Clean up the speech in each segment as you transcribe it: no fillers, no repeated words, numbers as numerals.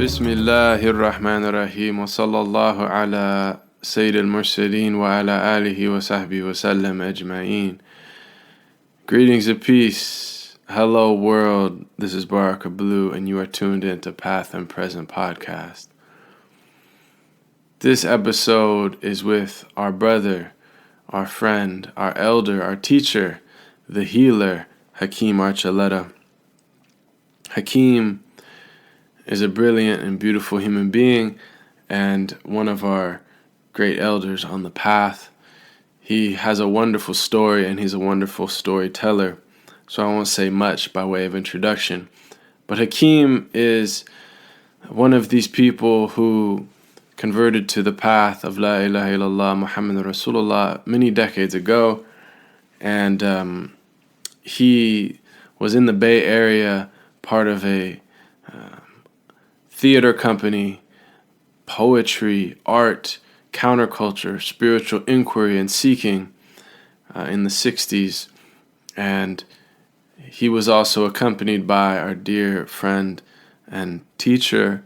بسم الله الرحمن الرحيم وصلى الله على سيد المرسلين وعلى آله وصحبه وسلم أجمعين. Greetings of peace. Hello world. This is Baraka Blue and you are tuned into Path and Present podcast. This episode is with our brother, our friend, our elder, our teacher, the healer, Hakim Archuletta. Hakim is a brilliant and beautiful human being and one of our great elders on the path. He has a wonderful story and he's a wonderful storyteller, so I won't say much by way of introduction. But Hakim is one of these people who converted to the path of La ilaha illallah Muhammadur Rasulullah many decades ago, and he was in the Bay Area, part of a theater company, poetry, art, counterculture, spiritual inquiry and seeking in the 60s. And he was also accompanied by our dear friend and teacher,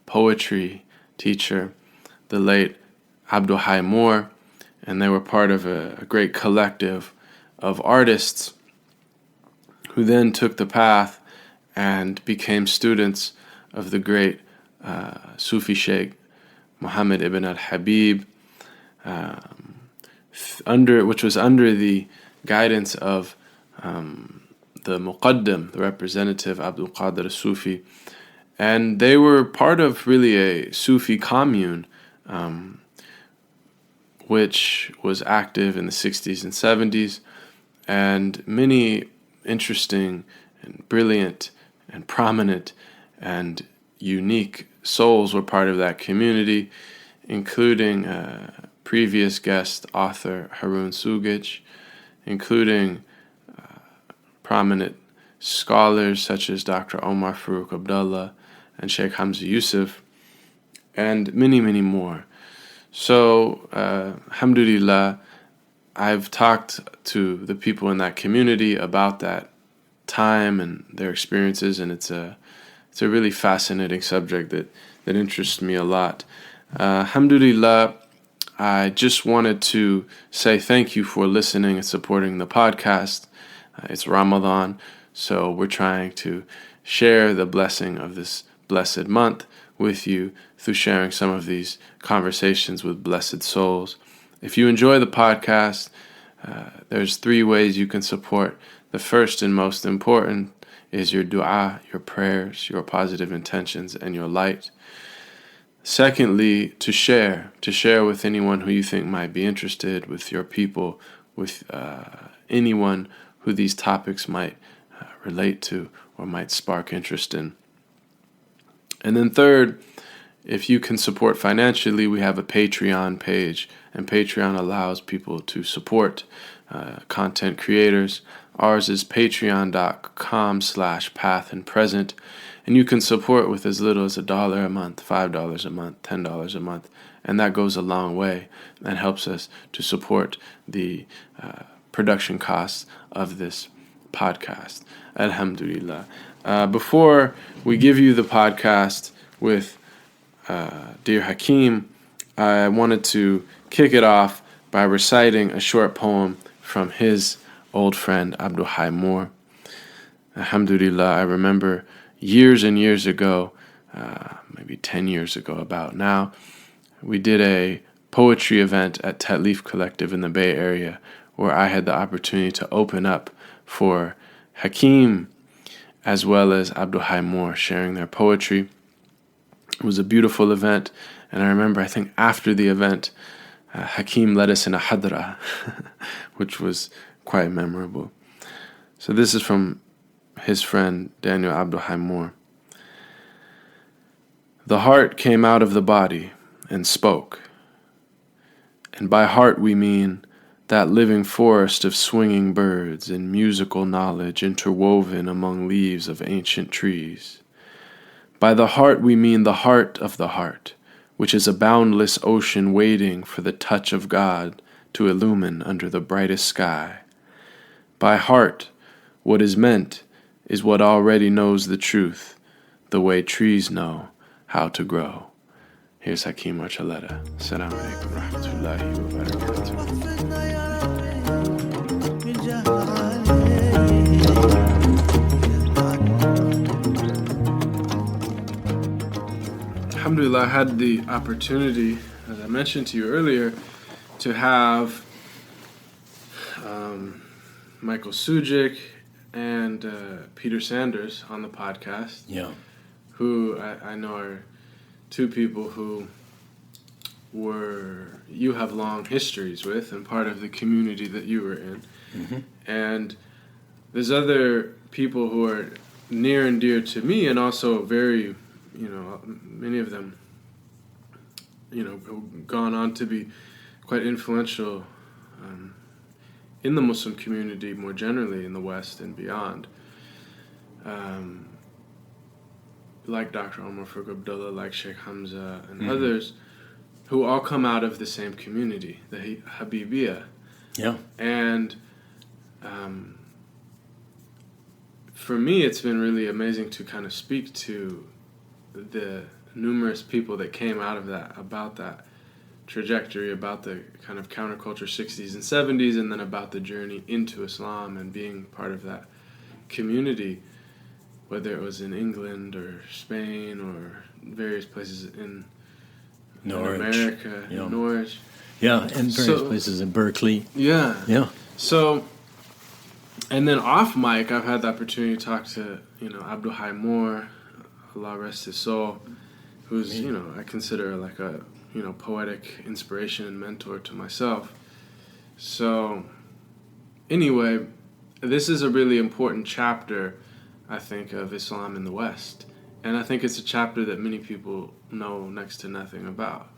poetry teacher, the late Abdul Hai Moore, and they were part of a great collective of artists who then took the path and became students of the great Sufi Sheikh Muhammad ibn al-Habib, which was under the guidance of the Muqaddam, the representative Abdul Qadir Sufi. And they were part of really a Sufi commune, which was active in the 60s and 70s, and many interesting and brilliant and prominent and unique souls were part of that community, including previous guest author Harun Sugic, including prominent scholars such as Dr. Omar Farooq Abdullah and Sheikh Hamza Yusuf, and many, many more. So, alhamdulillah, I've talked to the people in that community about that time and their experiences, and it's a really fascinating subject that interests me a lot. Alhamdulillah, I just wanted to say thank you for listening and supporting the podcast. It's Ramadan, so we're trying to share the blessing of this blessed month with you through sharing some of these conversations with blessed souls. If you enjoy the podcast, there's 3 ways you can support. The first and most important is your dua, your prayers, your positive intentions, and your light. Secondly, to share with anyone who you think might be interested, with your people, with anyone who these topics might relate to or might spark interest in. And then third, if you can support financially, we have a Patreon page, and Patreon allows people to support content creators. Ours is patreon.com/pathandpresent, and you can support with as little as $1 a month, $5 a month, $10 a month, and that goes a long way and helps us to support the production costs of this podcast. Alhamdulillah. Before we give you the podcast with dear Hakim, I wanted to kick it off by reciting a short poem from his old friend Abdul Hai Moore. Alhamdulillah, I remember years and years ago, maybe 10 years ago about now, we did a poetry event at Ta'leef Collective in the Bay Area where I had the opportunity to open up for Hakim as well as Abdul Hai Moore sharing their poetry. It was a beautiful event, and I remember, I think after the event, Hakim led us in a hadra, which was quite memorable. So this is from his friend Daniel Abdul Hai Moore. The heart came out of the body and spoke. And by heart we mean that living forest of swinging birds and musical knowledge interwoven among leaves of ancient trees. By the heart we mean the heart of the heart, which is a boundless ocean waiting for the touch of God to illumine under the brightest sky. By heart, what is meant is what already knows the truth, the way trees know, how to grow. Here's Hakim Archuletta. Assalamu alaikum wa rahmatullahi wa barakatuh. Alhamdulillah, I had the opportunity, as I mentioned to you earlier, to have Michael Sujic and Peter Sanders on the podcast. Yeah. Who I know are two people who you have long histories with and part of the community that you were in. Mm-hmm. And there's other people who are near and dear to me, and also very, many of them, have gone on to be quite influential in the Muslim community more generally in the West and beyond. Like Dr. Omar Farooq Abdullah, like Sheikh Hamza, and others, who all come out of the same community, the Habibiyah. Yeah. And for me, it's been really amazing to kind of speak to the numerous people that came out of that, about that trajectory, about the kind of counterculture 60s and 70s, and then about the journey into Islam and being part of that community, whether it was in England or Spain or various places in America, in Norwich. Yeah, and various places in Berkeley. Yeah. Yeah. So, and then off mic, I've had the opportunity to talk to, Abdul Hai Moore, Allah rest his soul, who's, I consider like a, poetic inspiration and mentor to myself. So, anyway, this is a really important chapter, I think, of Islam in the West. And I think it's a chapter that many people know next to nothing about.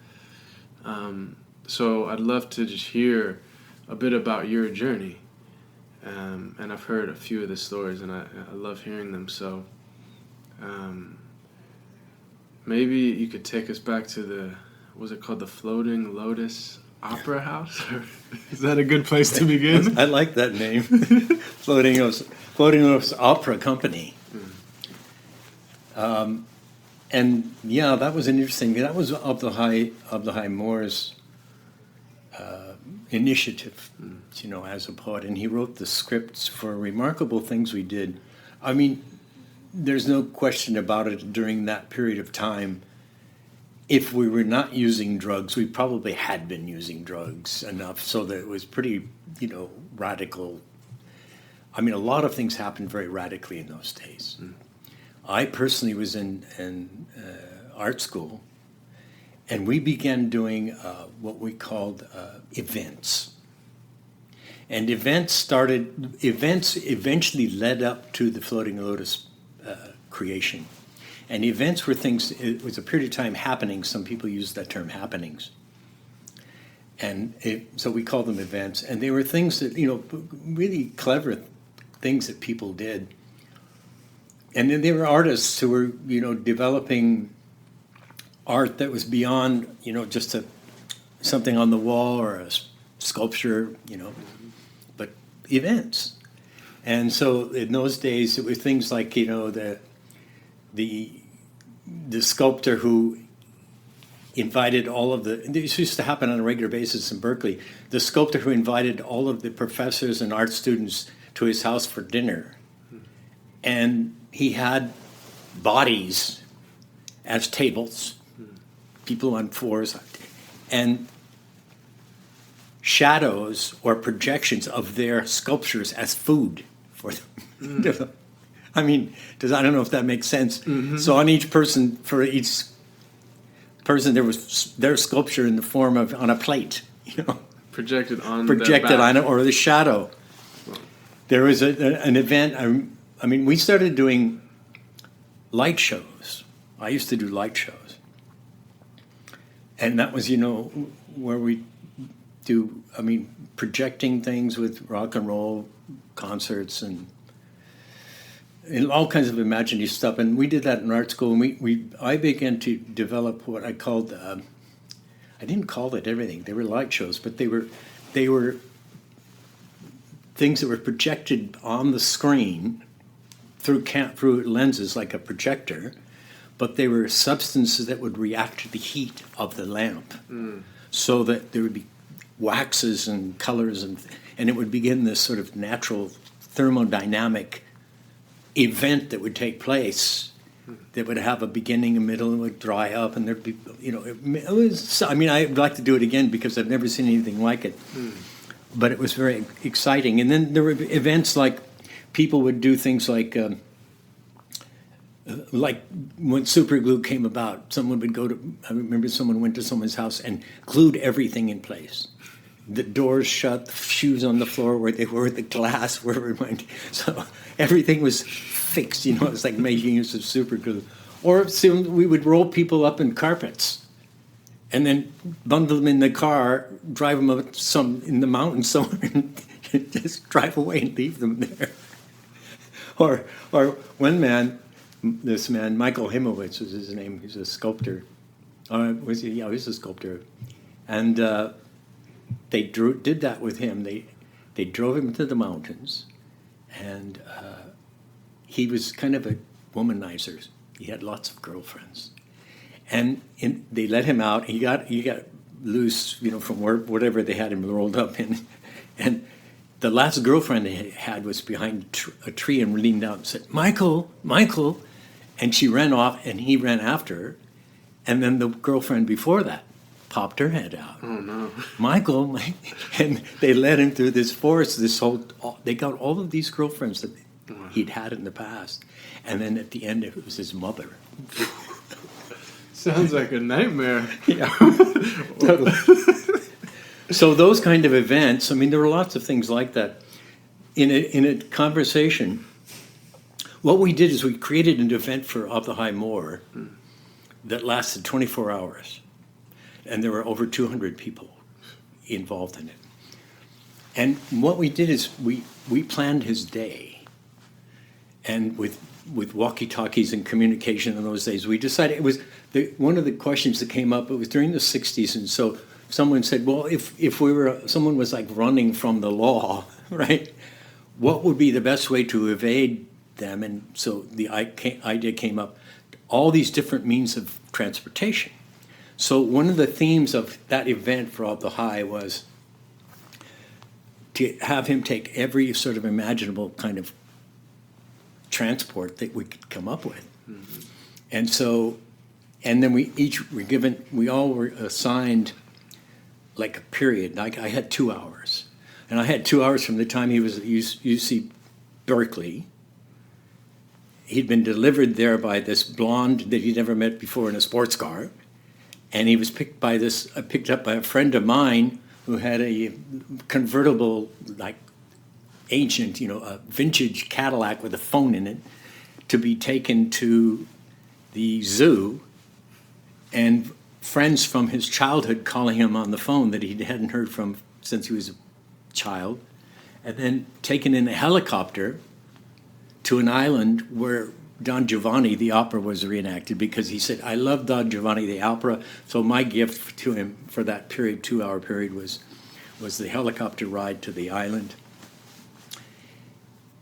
So I'd love to just hear a bit about your journey. And I've heard a few of the stories, and I love hearing them. So maybe you could take us back to was it called the Floating Lotus Opera House? Is that a good place to begin? I like that name. Floating Lotus Opera Company. And yeah, that was an interesting. That was Abdul Hai Moore's initiative, as a poet, and he wrote the scripts for remarkable things we did. I mean, there's no question about it. During that period of time, if we were not using drugs, we probably had been using drugs enough so that it was pretty, radical. I mean, a lot of things happened very radically in those days. I personally was in art school, and we began doing what we called events. And events eventually led up to the Floating Lotus creation. And events were things, it was a period of time happening. Some people use that term, happenings. And so we call them events. And they were things that, really clever things that people did. And then there were artists who were, developing art that was beyond, just something on the wall or a sculpture, but events. And so in those days, it was things like, the sculptor who invited all of this used to happen on a regular basis in Berkeley, the sculptor who invited all of the professors and art students to his house for dinner. And he had bodies as tables, people on floors, and shadows or projections of their sculptures as food for them. I mean, I don't know if that makes sense. Mm-hmm. So on for each person, there was their sculpture in the form of on a plate, projected on it, or the shadow. Wow. There was an event. I mean, we started doing light shows. I used to do light shows, and that was where we do. I mean, projecting things with rock and roll concerts and all kinds of imaginative stuff, and we did that in art school. And I began to develop what I called. I didn't call it everything. They were light shows, but they were things that were projected on the screen through lenses like a projector, but they were substances that would react to the heat of the lamp, so that there would be waxes and colors, and it would begin this sort of natural thermodynamic event that would take place that would have a beginning, a middle, and would dry up, and there'd be, it was, I mean, I'd like to do it again because I've never seen anything like it. But it was very exciting. And then there were events like people would do things like when super glue came about, someone would I remember someone went to someone's house and glued everything in place. The doors shut, the shoes on the floor where they were, the glass where we went. So everything was fixed, it was like making use of super glue. Or soon we would roll people up in carpets and then bundle them in the car, drive them up in the mountains somewhere, and just drive away and leave them there. Or one man, this man, Michael Himowitz was his name. He's a sculptor. Was he? Yeah, he was a sculptor. And they did that with him. They drove him to the mountains, and he was kind of a womanizer. He had lots of girlfriends. And they let him out. He got loose, from whatever they had him rolled up in. And the last girlfriend they had was behind a tree and leaned out and said, "Michael, Michael." And she ran off, and he ran after her. And then the girlfriend before that popped her head out. Oh, no. Michael. And they led him through this forest, they got all of these girlfriends that he'd had in the past. And then at the end, it was his mother. Sounds like a nightmare. Yeah. Totally. So those kind of events, there were lots of things like that. In a conversation, what we did is we created an event for Up the High Moor that lasted 24 hours. And there were over 200 people involved in it. And what we did is we planned his day. And with walkie-talkies and communication in those days, we decided it was one of the questions that came up. It was during the 60s, and so someone said, well, if someone was like running from the law, right, what would be the best way to evade them? And so the idea came up, all these different means of transportation. So one of the themes of that event for Up the High was to have him take every sort of imaginable kind of transport that we could come up with. Mm-hmm. And then we all were assigned like a period. Like I had 2 hours. And I had 2 hours from the time he was at UC Berkeley. He'd been delivered there by this blonde that he'd never met before in a sports car. And he was picked up by a friend of mine who had a convertible, like ancient, a vintage Cadillac with a phone in it, to be taken to the zoo, and friends from his childhood calling him on the phone that he hadn't heard from since he was a child, and then taken in a helicopter to an island where Don Giovanni, the opera, was reenacted, because he said, I love Don Giovanni, the opera, so my gift to him for that period, 2-hour period, was the helicopter ride to the island.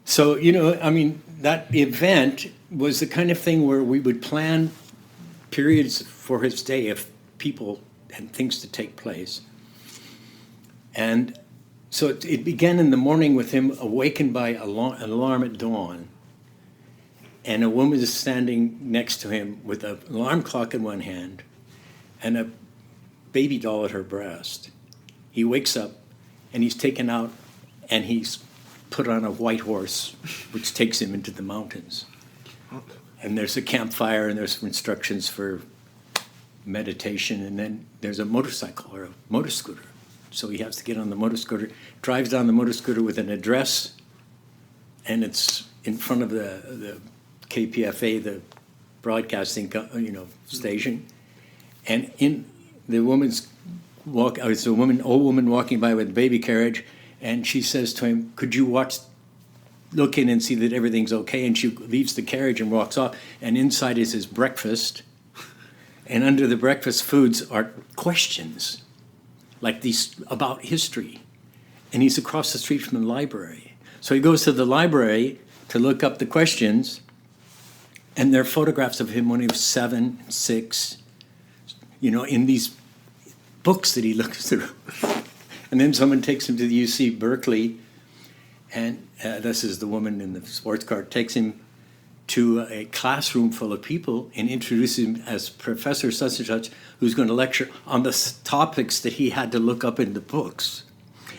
So, that event was the kind of thing where we would plan periods for his day of people and things to take place. And so it began in the morning with him awakened by an alarm at dawn. And a woman is standing next to him with an alarm clock in one hand and a baby doll at her breast. He wakes up and he's taken out and he's put on a white horse, which takes him into the mountains. And there's a campfire, and there's instructions for meditation, and then there's a motorcycle or a motor scooter. So he has to get on the motor scooter, drives down the motor scooter with an address, and it's in front of the KPFA, the broadcasting station. And in the woman's it's a old woman walking by with a baby carriage, and she says to him, could you look in and see that everything's okay? And she leaves the carriage and walks off, and inside is his breakfast. And under the breakfast foods are questions, like these about history. And he's across the street from the library. So he goes to the library to look up the questions, And there are photographs of him when he was 7, 6, in these books that he looks through. And then someone takes him to the UC Berkeley, and this is the woman in the sports car, takes him to a classroom full of people and introduces him as Professor such and such, who's going to lecture on the topics that he had to look up in the books.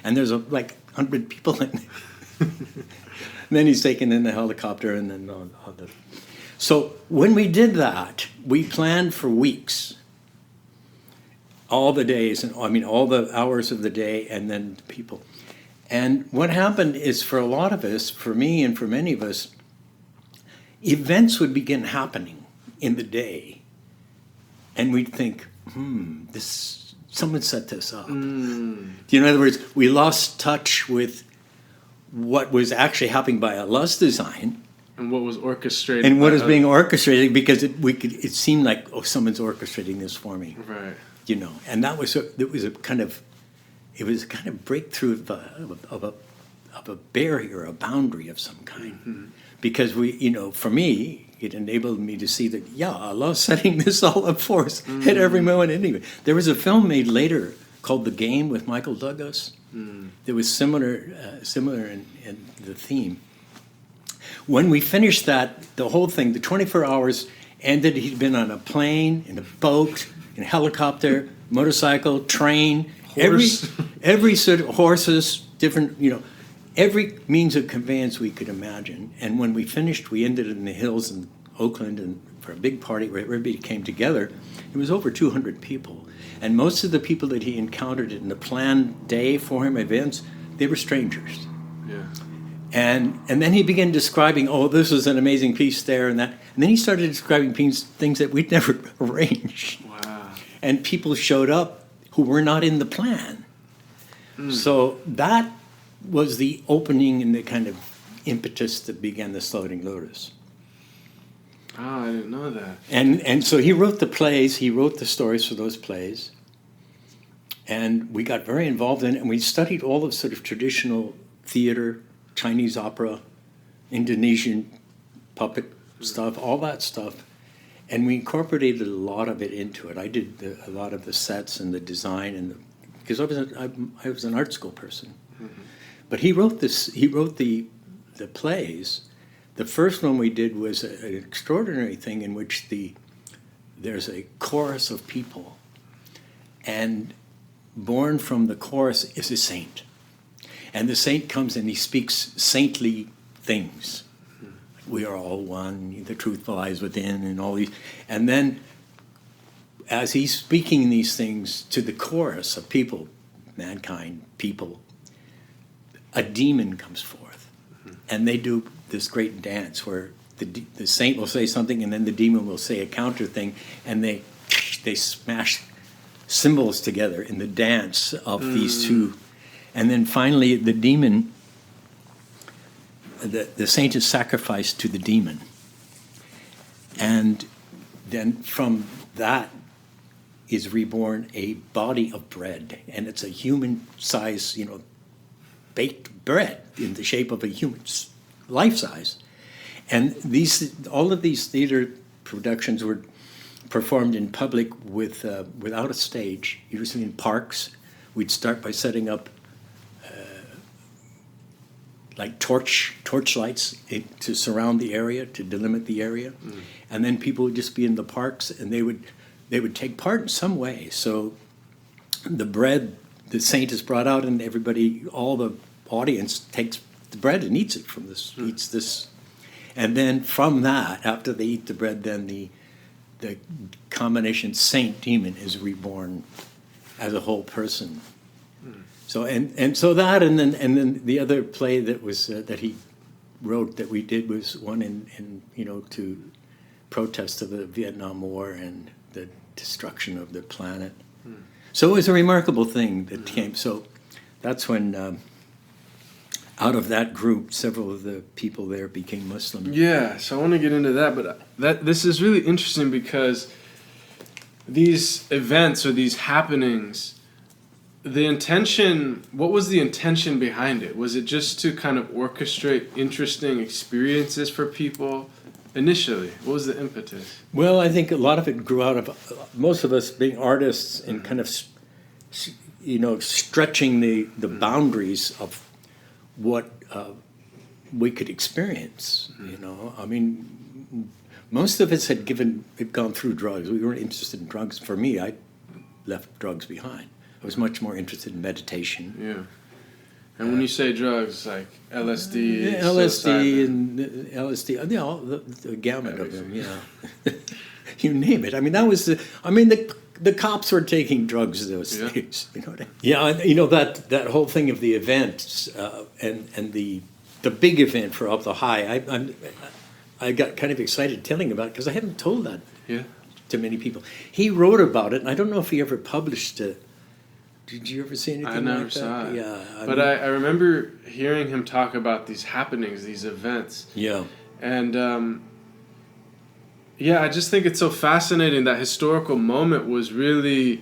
And there's like 100 people in there. And then he's taken in the helicopter and then on the... So when we did that, we planned for weeks. All the days, all the hours of the day, and then people. And what happened is, for a lot of us, for me and for many of us, events would begin happening in the day. And we'd think, someone set this up. In other words, we lost touch with what was actually happening by Allah's design. And what was orchestrated. And what is being orchestrated, because it seemed like, someone's orchestrating this for me. Right. And that was a kind of breakthrough of a barrier, a boundary of some kind, because for me, it enabled me to see that Allah's setting this all up for us at every moment. Anyway, there was a film made later called The Game with Michael Douglas. That was similar in the theme. When we finished that, the whole thing, the 24 hours ended. He'd been on a plane, in a boat, in a helicopter, motorcycle, train, Horse. every sort of horses, different, every means of conveyance we could imagine. And when we finished, we ended in the hills in Oakland, and for a big party where everybody came together. It was over 200 people. And most of the people that he encountered in the planned day for him, events, they were strangers. Yeah. And then he began describing, this was an amazing piece there and that. And then he started describing things that we'd never arranged. Wow. And people showed up who were not in the plan. So that was the opening and the kind of impetus that began the Floating Lotus. I didn't know that. And so he wrote the plays, he wrote the stories for those plays. And we got very involved in it, and we studied all of sort of traditional theater, Chinese opera, Indonesian puppet stuff, all that stuff. And we incorporated a lot of it into it. I did a lot of the sets and the design, because I was an art school person. But he wrote the plays. The first one we did was an extraordinary thing in which there's a chorus of people, and born from the chorus is a saint. And the saint comes and he speaks saintly things. We are all one, the truth lies within, and all these. And then, as he's speaking these things to the chorus of people, mankind, people, a demon comes forth. And they do this great dance where the saint will say something, and then the demon will say a counter thing, and they smash cymbals together in the dance of these two. And then finally, the demon, the saint is sacrificed to the demon. And then from that is reborn a body of bread. And it's a human size, baked bread in the shape of a human, life size. And all of these theater productions were performed in public without a stage, usually in parks. We'd start by setting up like torch lights to surround the area, to delimit the area. And then people would just be in the parks, and they would take part in some way. So the bread, the saint is brought out, and everybody, all the audience takes the bread and eats it from this, eats this. And then from that, after they eat the bread, then the combination saint-demon is reborn as a whole person. So so that, and then the other play that was that he wrote that we did was one in to protest of the Vietnam War and the destruction of the planet. So it was a remarkable thing that came. So that's when out of that group, several of the people there became Muslim. Yeah, so I want to get into that, but this is really interesting because these events or these happenings, what was the intention behind it? Was it just to kind of orchestrate interesting experiences for people? initially? What was the impetus? Well, I think a lot of it grew out of most of us being artists and kind of, stretching the boundaries of what we could experience. I mean, most of us had gone through drugs. We weren't interested in drugs. For me, I left drugs behind. I was much more interested in meditation. Yeah. And when you say drugs, like LSD, LSD and LSD, the gamut of them, you name it. I mean, the cops were taking drugs those days. You know what I mean? Yeah, that whole thing of the events and the big event for Up the High. I got kind of excited telling about it because I hadn't told that to many people. He wrote about it, and I don't know if he ever published it. Did you ever see anything like that? I never saw it. Yeah. I remember hearing him talk about these happenings, these events. Yeah. And, I just think it's so fascinating that historical moment was really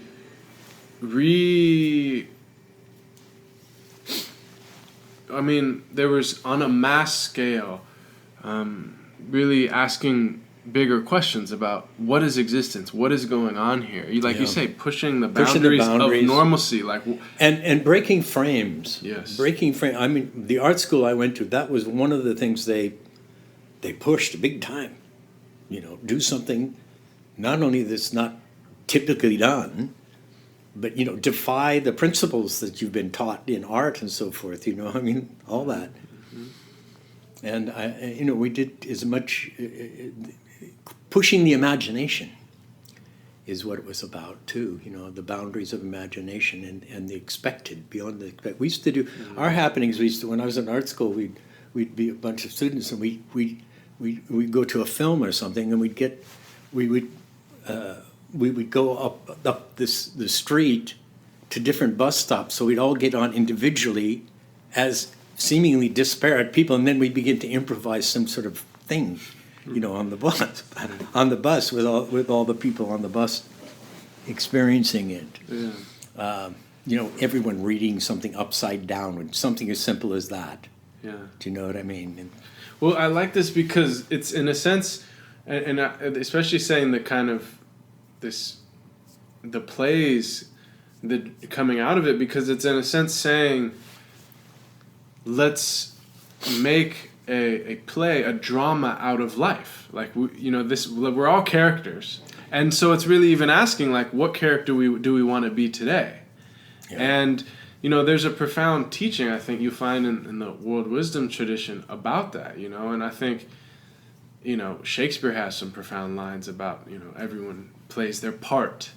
there was on a mass scale, really asking bigger questions about what is existence, what is going on here. You say, pushing the boundaries of normalcy, and breaking frames. Yes, breaking frame. I mean, the art school I went to, that was one of the things they pushed big time. Do something not only that's not typically done, but defy the principles that you've been taught in art and so forth. All that. And we did as much. Pushing the imagination is what it was about too. The boundaries of imagination and the expected, beyond the expected. We used to do our happenings. When I was in art school, we'd be a bunch of students, and we'd go to a film or something, and we would go up the street to different bus stops. So we'd all get on individually as seemingly disparate people, and then we'd begin to improvise some sort of thing. On the bus with all the people on the bus experiencing it. Yeah. Everyone reading something upside down, something as simple as that. Yeah. Do you know what I mean? Well, I like this because it's in a sense, and especially saying the kind of the plays that coming out of it, because it's in a sense saying, let's make a play, a drama out of life. We're all characters, and so it's really even asking, what character do we want to be today? Yeah. And there's a profound teaching I think you find in the world wisdom tradition about that. And I think Shakespeare has some profound lines about everyone plays their part,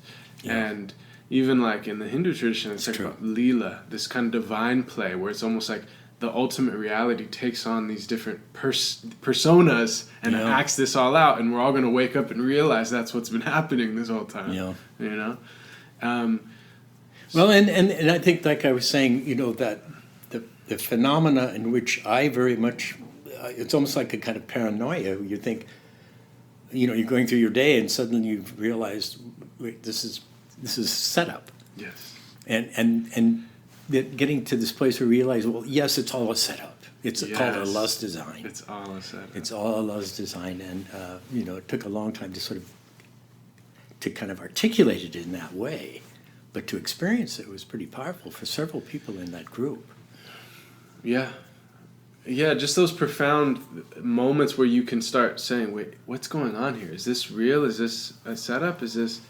and even in the Hindu tradition, it's about Leela, this kind of divine play where it's almost like the ultimate reality takes on these different personas and acts this all out, and we're all going to wake up and realize that's what's been happening this whole time. Yeah. Well, and I think, like I was saying, that the phenomena in which I very much, it's almost like a kind of paranoia. You think, you're going through your day, and suddenly you've realized, wait, this is setup. Yes. And getting to this place where we realize, well, yes, it's all a setup. It's called a lust design. It's all a setup. It's all a lust design, and it took a long time to kind of articulate it in that way, but to experience it was pretty powerful for several people in that group. Yeah, just those profound moments where you can start saying, "Wait, what's going on here? Is this real? Is this a setup? Is this?"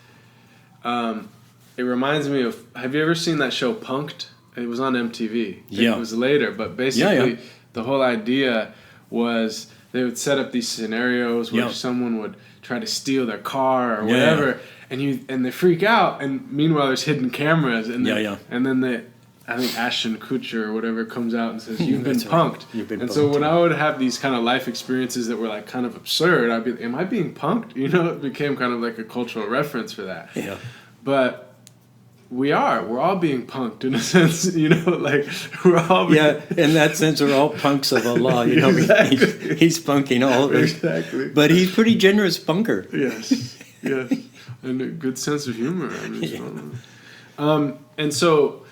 It reminds me of. Have you ever seen that show Punk'd? It was on MTV. It was later, but basically the whole idea was they would set up these scenarios where someone would try to steal their car or whatever, and they freak out, and meanwhile there's hidden cameras, and then I think Ashton Kutcher or whatever comes out and says, "You've been punked." So when I would have these kind of life experiences that were kind of absurd, I'd be, "Am I being punked?" It became kind of like a cultural reference for that. Yeah. But we're all being punked in a sense, we're all in that sense we're all punks of Allah, Exactly. He's punking all of us. Exactly. But he's pretty generous punker. Yes. And a good sense of humor. And so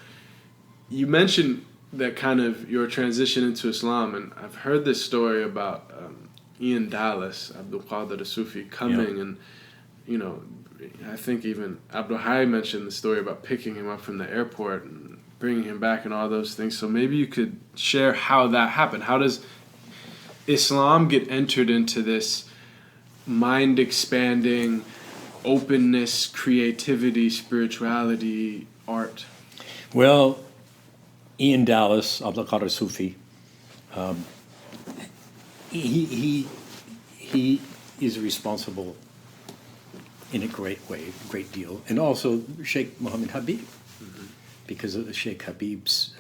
you mentioned that kind of your transition into Islam, and I've heard this story about Ian Dallas, Abdul Qadir Sufi, coming and, I think even Abdul Hayy mentioned the story about picking him up from the airport and bringing him back and all those things. So maybe you could share how that happened. How does Islam get entered into this mind-expanding openness, creativity, spirituality, art? Well, Ian Dallas, Abdul Qadir Sufi, he is responsible in a great way, great deal, and also Sheikh Muhammad Habib, because of the Sheikh Habib's,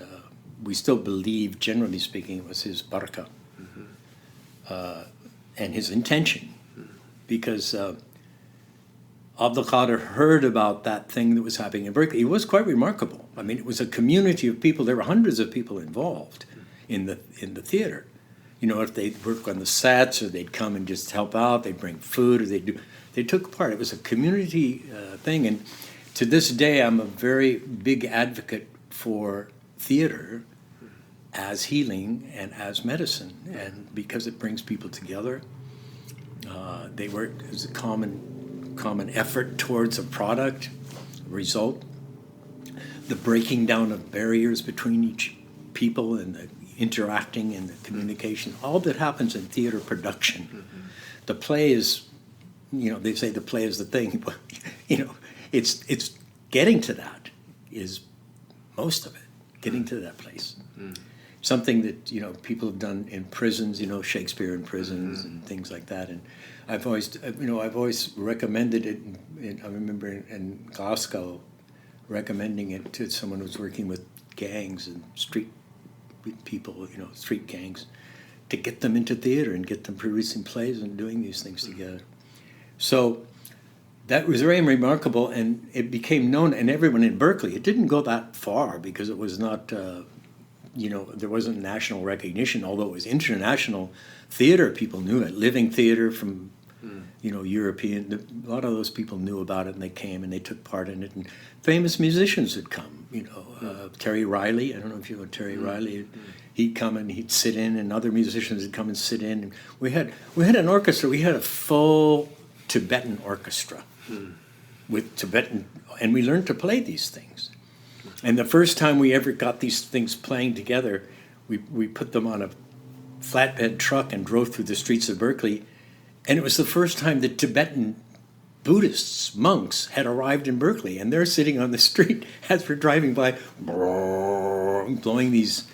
we still believe, generally speaking, it was his barakah and his intention, because Abdul Qadir heard about that thing that was happening in Berkeley. It was quite remarkable. I mean, it was a community of people. There were hundreds of people involved in the theater. If they'd work on the sets or they'd come and just help out, they'd bring food, or they took part. It was a community thing. And to this day, I'm a very big advocate for theater as healing and as medicine, and because it brings people together. They work as a common effort towards a product, a result. The breaking down of barriers between each people and the interacting and the communication, all that happens in theater production. The play is, they say the play is the thing, but it's getting to that is most of it, getting to that place. Something that people have done in prisons, Shakespeare in prisons and things like that. And I've always recommended it. I remember in Glasgow, recommending it to someone who's working with gangs and street people, street gangs, to get them into theater and get them producing plays and doing these things together. So that was very remarkable, and it became known, and everyone in Berkeley, it didn't go that far because it was not, there wasn't national recognition, although it was international theater. People knew it. Living theater from, European, a lot of those people knew about it, and they came and they took part in it. And famous musicians would come, Terry Riley, I don't know if you know Terry Riley, he'd come and he'd sit in, and other musicians would come and sit in. And we had an orchestra, we had a full Tibetan orchestra with Tibetan, and we learned to play these things. And the first time we ever got these things playing together, we put them on a flatbed truck and drove through the streets of Berkeley. And it was the first time that Tibetan Buddhists, monks, had arrived in Berkeley. And they're sitting on the street as we're driving by, blowing these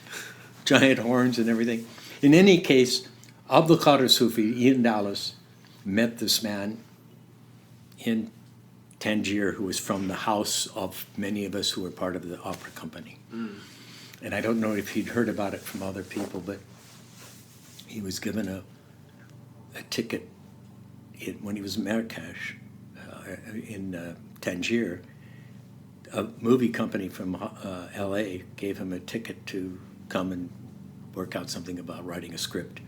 giant horns and everything. In any case, Abdul Qadir Sufi, Ian Dallas, met this man in Tangier, who was from the house of many of us who were part of the opera company. And I don't know if he'd heard about it from other people, but he was given a ticket when he was in Marrakesh, in Tangier. A movie company from L.A. gave him a ticket to come and work out something about writing a script.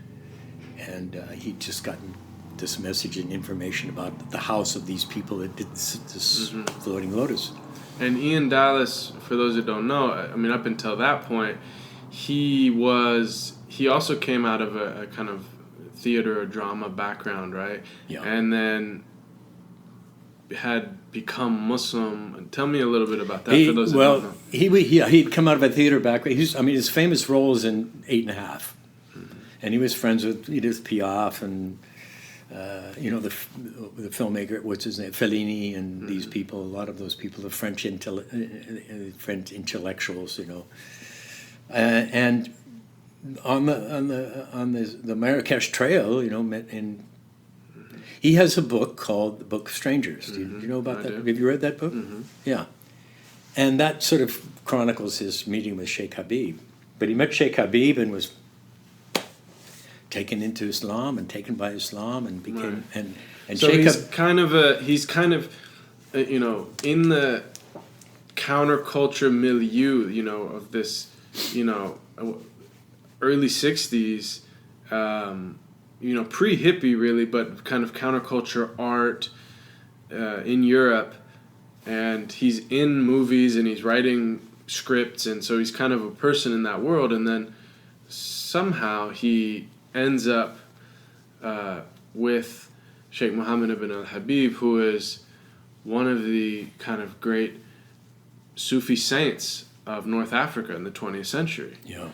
And he'd just gotten this message and information about the house of these people that did this Floating Lotus. And Ian Dallas, for those that don't know, I mean, up until that point, he also came out of a kind of theater or drama background, right? Yeah. And then had become Muslim. Tell me a little bit about that, for those that don't know. He'd come out of a theater background. His famous role is in 8½. And he was friends with Edith Piaf and the filmmaker, what's his name, Fellini, and these people. A lot of those people, the French intellectuals, and on the Marrakesh Trail, he has a book called The Book of Strangers. Do you know about that? Have you read that book? Yeah, and that sort of chronicles his meeting with Sheikh Habib. But he met Sheikh Habib and was taken into Islam and taken by Islam and became and so Sheikh he's kind of in the counterculture milieu of this early 60s pre-hippie really, but kind of counterculture art in Europe, and he's in movies and he's writing scripts, and so he's kind of a person in that world, and then somehow he ends up with Sheikh Muhammad ibn al-Habib, who is one of the kind of great Sufi saints of North Africa in the 20th century. Yeah.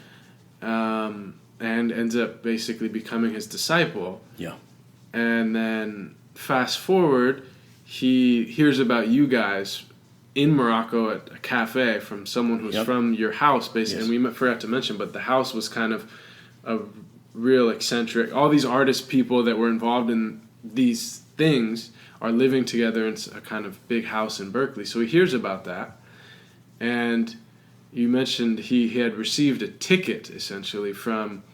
And ends up basically becoming his disciple. Yeah. And then fast forward, he hears about you guys in Morocco at a cafe from someone who's from your house, basically. Yes. And we forgot to mention, but the house was kind of a real eccentric. All these artist people that were involved in these things are living together in a kind of big house in Berkeley. So he hears about that. And you mentioned he had received a ticket, essentially, from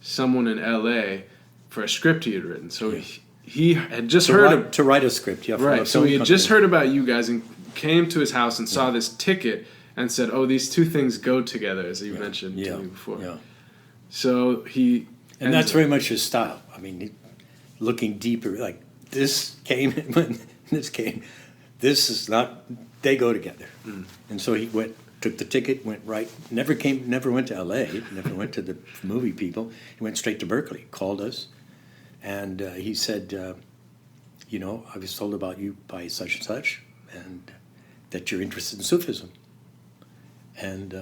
someone in L.A. for a script he had written. So he had just heard... to write a script, yeah. Right, so he had just heard about you guys and came to his house and saw this ticket and said, oh, these two things go together, as you mentioned to me before. Yeah. So he... And that's very much his style. I mean, looking deeper, like, this came when this came. This is not... They go together. Mm. And so he took the ticket, went right, never went to L.A., never went to the movie people. He went straight to Berkeley, called us, and he said, I was told about you by such and such, and that you're interested in Sufism. And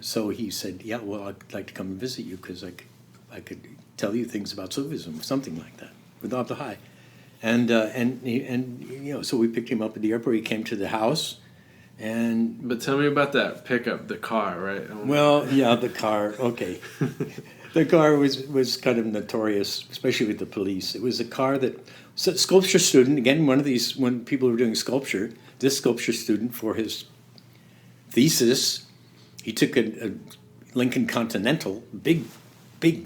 so he said, yeah, well, I'd like to come and visit you because I could tell you things about Sufism, something like that, with Abdul Hai. And so we picked him up at the airport. He came to the house, But tell me about that pickup, the car, right? Well, yeah, the car. Okay, the car was kind of notorious, especially with the police. It was a car that sculpture student, again, one of these, when people were doing sculpture, this sculpture student, for his thesis, he took a Lincoln Continental, big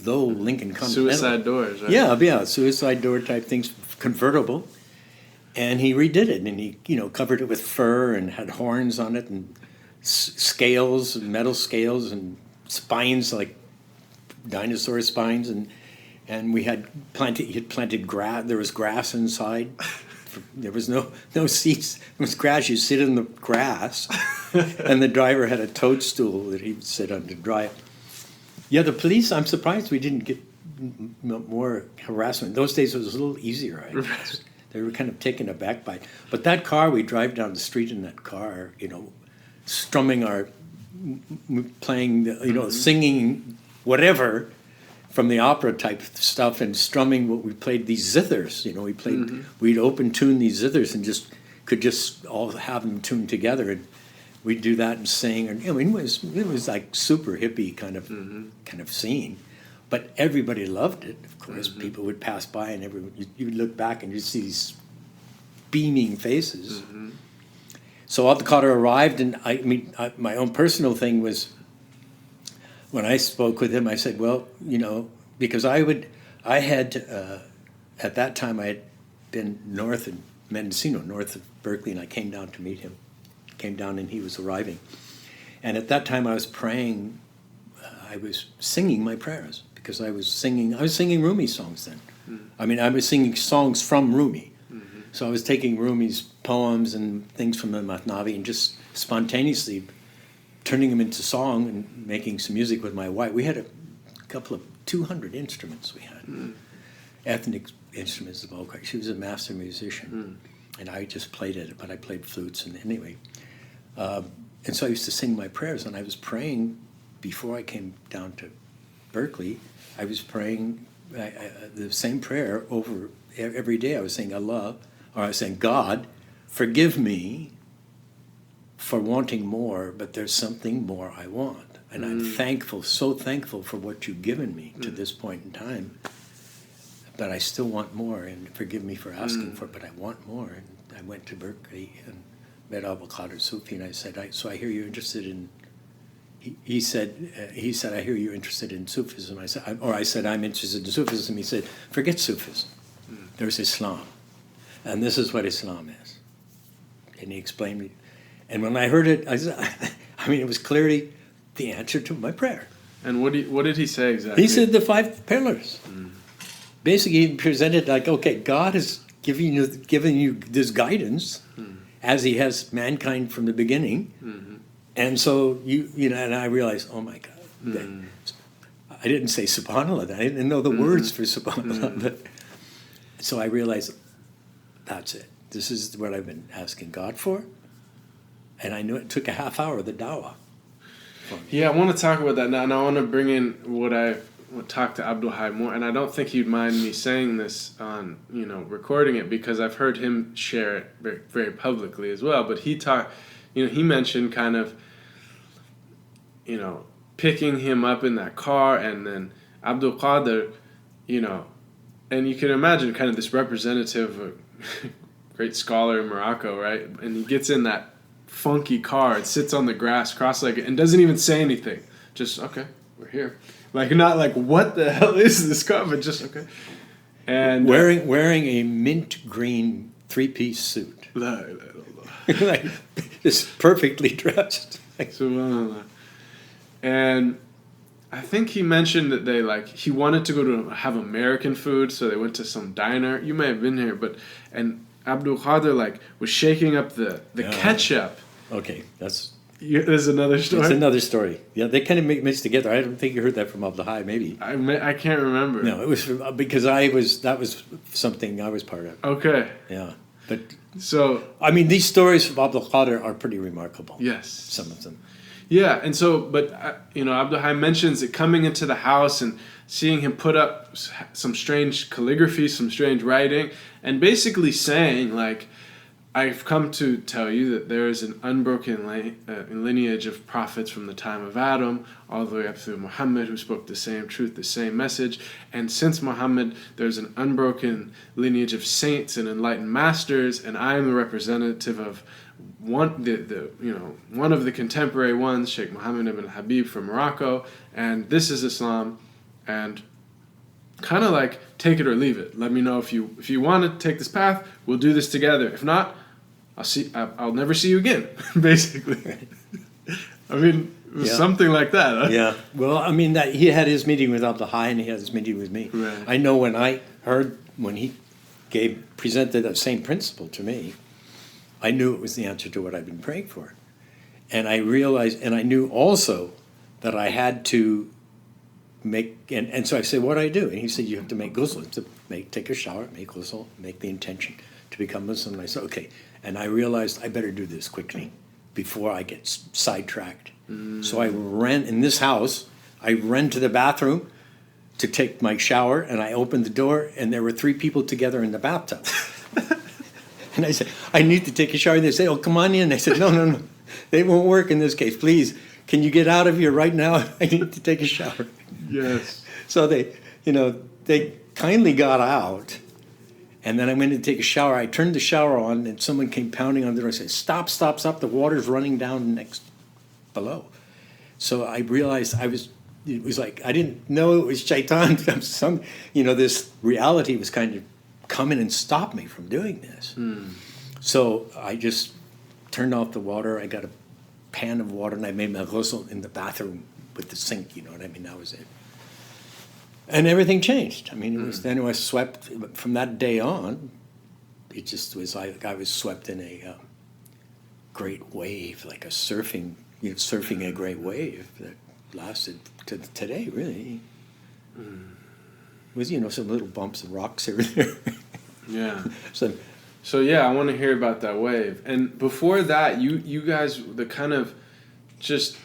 low Lincoln Continental. Suicide doors, right? Yeah, suicide door type things, convertible. And he redid it, and he, covered it with fur and had horns on it and scales, metal scales, and spines like dinosaur spines, and we had planted grass. There was grass inside. There was no seats. It was grass. You sit in the grass, and the driver had a toadstool that he would sit on to dry it. Yeah, the police. I'm surprised we didn't get more harassment. Those days it was a little easier, I guess. They were kind of taken aback by it. But that car, we drive down the street in that car, strumming playing, singing whatever from the opera type stuff, and strumming what we played, these zithers. We'd open tune these zithers and could all have them tuned together, and we'd do that and sing. And it was like super hippie kind of scene. But everybody loved it, of course. Mm-hmm. People would pass by, and you would look back, and you'd see these beaming faces. Mm-hmm. So Abdul Qadir arrived, and my own personal thing was, when I spoke with him, I said, well, because at that time I had been north of Mendocino, north of Berkeley, and I came down to meet him. Came down, and he was arriving. And at that time I was praying, I was singing my prayers. Because I was singing Rumi songs then. Mm-hmm. I was singing songs from Rumi. Mm-hmm. So I was taking Rumi's poems and things from the Matnavi and just spontaneously turning them into song and making some music with my wife. We had a couple of 200 instruments we had. Mm-hmm. Ethnic instruments of all kinds. She was a master musician. Mm-hmm. And I just played it, but I played flutes. And anyway. And so I used to sing my prayers, and I was praying before I came down to Berkeley. I was praying the same prayer over every day. I was saying Allah, or I was saying, God, forgive me for wanting more, but there's something more I want. And I'm thankful, so thankful for what you've given me to this point in time. But I still want more, and forgive me for asking for it, but I want more. And I went to Berkeley and met Abdul Qadir Sufi, and I said, so I hear you're interested in... He said, I hear you're interested in Sufism. I said, I'm interested in Sufism. He said, forget Sufism. There's Islam. And this is what Islam is. And he explained me. And when I heard it, it was clearly the answer to my prayer. And what did he say exactly? He said the 5 pillars. Basically, he presented like, okay, God is giving you this guidance as he has mankind from the beginning. Mm-hmm. And so and I realized, oh my God, I didn't say subhanallah. I didn't know the words for subhanallah. But, so I realized, that's it. This is what I've been asking God for. And I knew it took a half hour of the dawah. Yeah, I want to talk about that now. And I want to bring in what I talked to Abdul Hai more. And I don't think he'd mind me saying this on, recording it, because I've heard him share it very, very publicly as well. But he he mentioned kind of, picking him up in that car, and then Abdul Qadir, and you can imagine kind of this representative, great scholar in Morocco, right? And he gets in that funky car and sits on the grass cross-legged and doesn't even say anything. Just, okay, we're here. Like, not like, what the hell is this car? But just, okay. And wearing a mint green 3-piece suit. Like, just perfectly dressed. And I think he mentioned that he wanted to go to have American food, so they went to some diner. You may have been here, and Abdul Qadir was shaking up the ketchup. Okay, there's another story. It's another story. Yeah, they kind of mixed together. I don't think you heard that from Abdul Hai, maybe. I can't remember. No, it was because that was something I was part of. Okay. Yeah, but so I mean, these stories from Abdul Qadir are pretty remarkable. Yes, some of them. Yeah, and so, but Abdul Hai mentions it coming into the house and seeing him put up some strange calligraphy, some strange writing, and basically saying, I've come to tell you that there is an unbroken lineage of prophets from the time of Adam all the way up through Muhammad, who spoke the same truth, the same message. And since Muhammad, there's an unbroken lineage of saints and enlightened masters, and I am the representative of one of the contemporary ones, Sheikh Mohammed ibn Habib from Morocco, and this is Islam, and kind of take it or leave it. Let me know if you want to take this path, we'll do this together. If not, I'll never see you again, basically. I mean, it was something like that. Huh? Yeah. Well, I mean, that he had his meeting with Abdul Hai and he had his meeting with me. Right. I know when he presented that same principle to me, I knew it was the answer to what I've been praying for. And I realized, and I knew also that I had to make, and so I said, what do I do? And he said, you have to make ghusl, take a shower, make ghusl, make the intention to become Muslim. And I said, okay. And I realized I better do this quickly before I get sidetracked. So I ran in this house, I ran to the bathroom to take my shower, and I opened the door, and there were 3 people together in the bathtub. And I said, I need to take a shower. And they said, oh, come on in. I said, no. They won't work in this case. Please, can you get out of here right now? I need to take a shower. Yes. So they kindly got out. And then I went to take a shower. I turned the shower on, and someone came pounding on the door. I said, stop. The water's running down next below. So I realized it was like, I didn't know it was shaitan. This reality was kind of come in and stop me from doing this. So I just turned off the water. I got a pan of water and I made my ghusl in the bathroom with the sink, you know what I mean? That was it. And everything changed. I mean, then I was swept from that day on. It just was like I was swept in a great wave, like surfing a great wave that lasted to today, really. With some little bumps and rocks here and there. Yeah. So yeah, I want to hear about that wave. And before that, you guys, the kind of just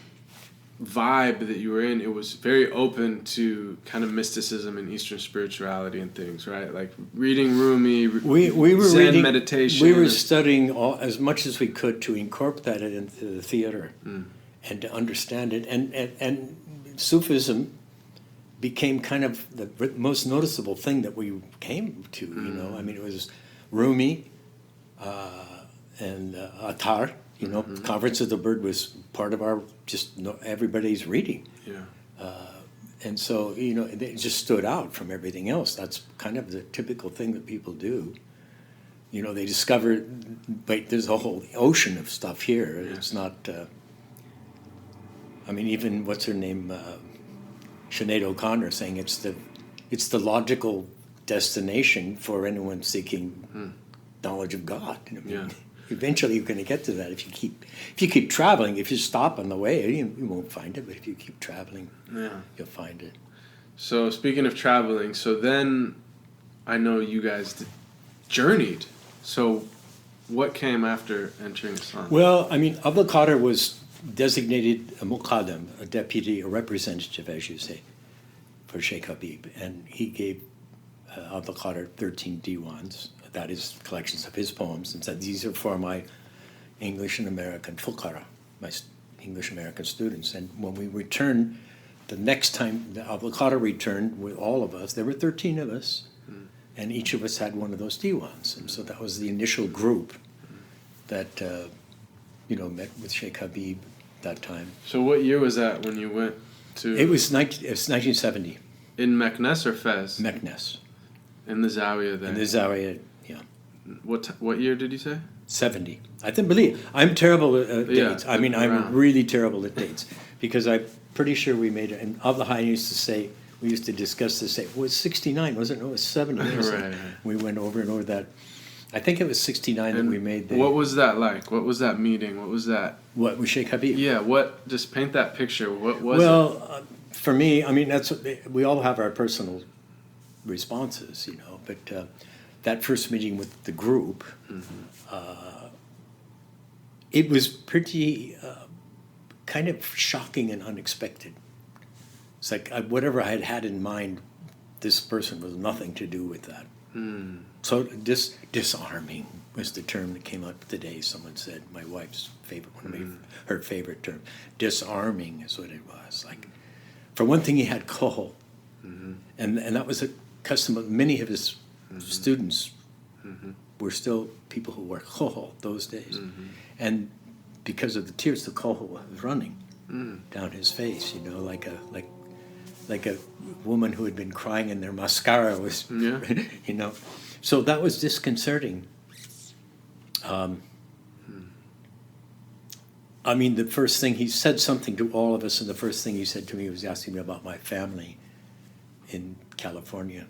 vibe that you were in, it was very open to kind of mysticism and Eastern spirituality and things, right? Like reading Rumi, we were Zen reading meditation. We were studying as much as we could to incorporate that into the theater and to understand it. And Sufism became kind of the most noticeable thing that we came to, I mean, it was Rumi and Attar, Conference of the Bird was part of our, everybody's reading. Yeah. And so, it just stood out from everything else. That's kind of the typical thing that people do. They discover, there's a whole ocean of stuff here. Yeah. It's not, even, what's her name, Sinead O'Connor saying it's the logical destination for anyone seeking knowledge of God. Yeah. Eventually, you're going to get to that if you keep traveling. If you stop on the way, you won't find it. But if you keep traveling, you'll find it. So speaking of traveling, so then I know you guys journeyed. So what came after entering Islam? Well, I mean, Abdul Qadir was designated a muqaddam, a deputy, a representative, as you say, for Sheikh Habib. And he gave Abdul Qadir 13 diwans, that is, collections of his poems, and said, these are for my English and American fuqara, my English American students. And when we returned, the next time Abdul Qadir returned with all of us, there were 13 of us, and each of us had one of those diwans. And so that was the initial group that, met with Sheikh Habib that time. So what year was that when you went to... It was 1970. In Meknes or Fez? Meknes. In the Zawiya then? In the Zawiya, yeah. What year did you say? 70. I didn't believe. I'm terrible at dates. I mean, I'm really terrible at dates because I'm pretty sure we made it. And Abdullah used to say, we used to discuss this, say, well, it was 69, wasn't it? No, it was 70. Right. We went over and over that. I think it was 69 that we made. What was that like? What was that meeting? What was that? What, with Sheikh Habib? Yeah, just paint that picture. What was it? Well, for me, I mean, we all have our personal responses, but that first meeting with the group, it was pretty kind of shocking and unexpected. It's like whatever I had in mind, this person was nothing to do with that. So disarming was the term that came out today. Someone said, my wife's favorite, her favorite term. Disarming is what it was. Like, for one thing, he had kohol, and that was a custom of many of his students. Were still people who wore kohol those days, and because of the tears, the kohol was running down his face. Like a woman who had been crying and their mascara was, So that was disconcerting. I mean, the first thing he said something to all of us, and the first thing he said to me was asking me about my family in California.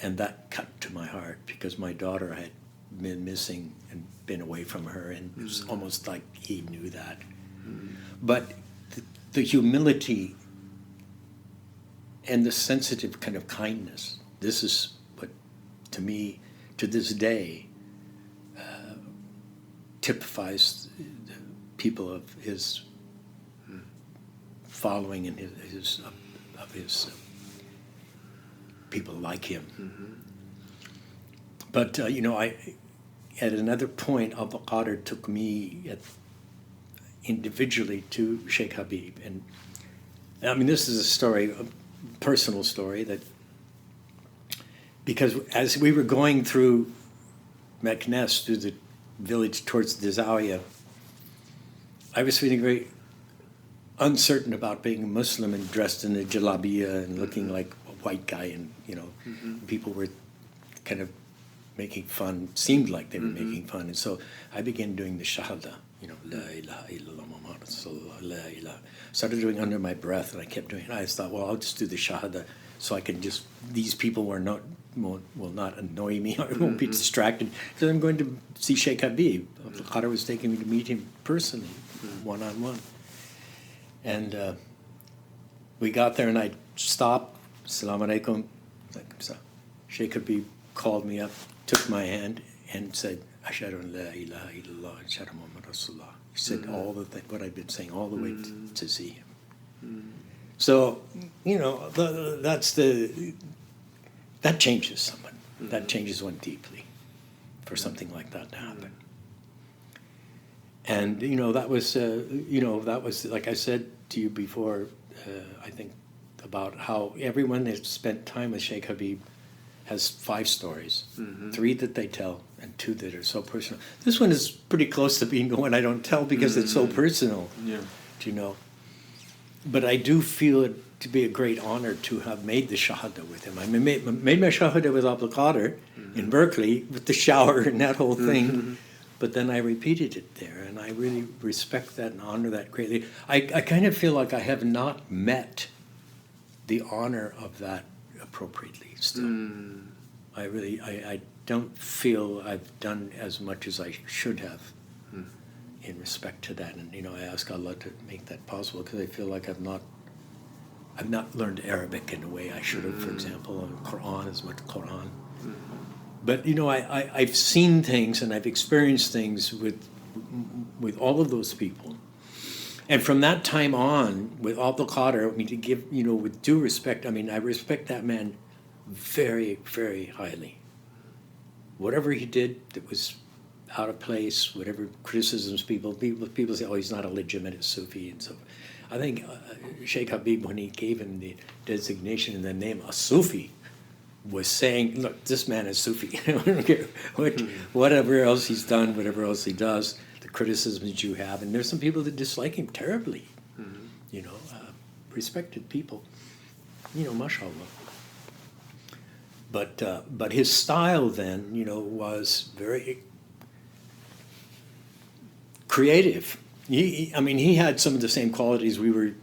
And that cut to my heart because my daughter had been missing and been away from her, and it was almost like he knew that. But the humility and the sensitive kind of kindness, this is what, to me, to this day, typifies the people of his following and his people like him. But, I at another point, Abdul Qadir took me individually to Sheikh Habib. And, I mean, this is a story, a personal story, that because as we were going through Meknes, through the village towards the Zawiya, I was feeling very uncertain about being a Muslim and dressed in a jalabiya and looking like a white guy, and people were kind of making fun, seemed like they were making fun, and so I began doing the shahada, la ilaha illallah Muhammad Rasulullah, la ilaha. Started doing under my breath, and I kept doing it. I thought, well, I'll just do the shahada so I can just, these people will not annoy me, I won't be distracted, because I'm going to see Sheikh Habib. Abdul Qadir was taking me to meet him personally, one-on-one. And we got there, and I stopped, Assalamu alaikum. Sheikh Habib called me up, took my hand, and said, Ashhadu an la ilaha illallah, Ashhadu Muhammad Rasulullah. He said all the what I've been saying all the way to see him. So, that changes someone. That changes one deeply for something like that to happen. And, that was, like I said to you before, I think, about how everyone that spent time with Sheikh Habib has 5 stories, 3 that they tell and 2 that are so personal. This one is pretty close to being the one I don't tell because it's so personal, But I do feel it to be a great honor to have made the shahada with him. I made my shahada with Abdul Qadir in Berkeley with the shower and that whole thing, but then I repeated it there, and I really respect that and honor that greatly. I kind of feel like I have not met the honor of that appropriately still. I don't feel I've done as much as I should have in respect to that, and I ask Allah to make that possible, because I feel like I've not I've not learned Arabic in the way I should have, for example, and Quran as much Quran. But I've seen things and I've experienced things with all of those people, and from that time on, with Abdul Qadir, I mean, to give with due respect, I mean, I respect that man very, very highly. Whatever he did that was out of place, whatever criticisms people say, oh, he's not a legitimate Sufi and so. I think Sheikh Habib, when he gave him the designation and the name a Sufi, was saying, look, this man is Sufi. I don't care whatever else he's done, whatever else he does, the criticisms you have. And there's some people that dislike him terribly, respected people, mashallah. But his style then, was very creative. He had some of the same qualities we were,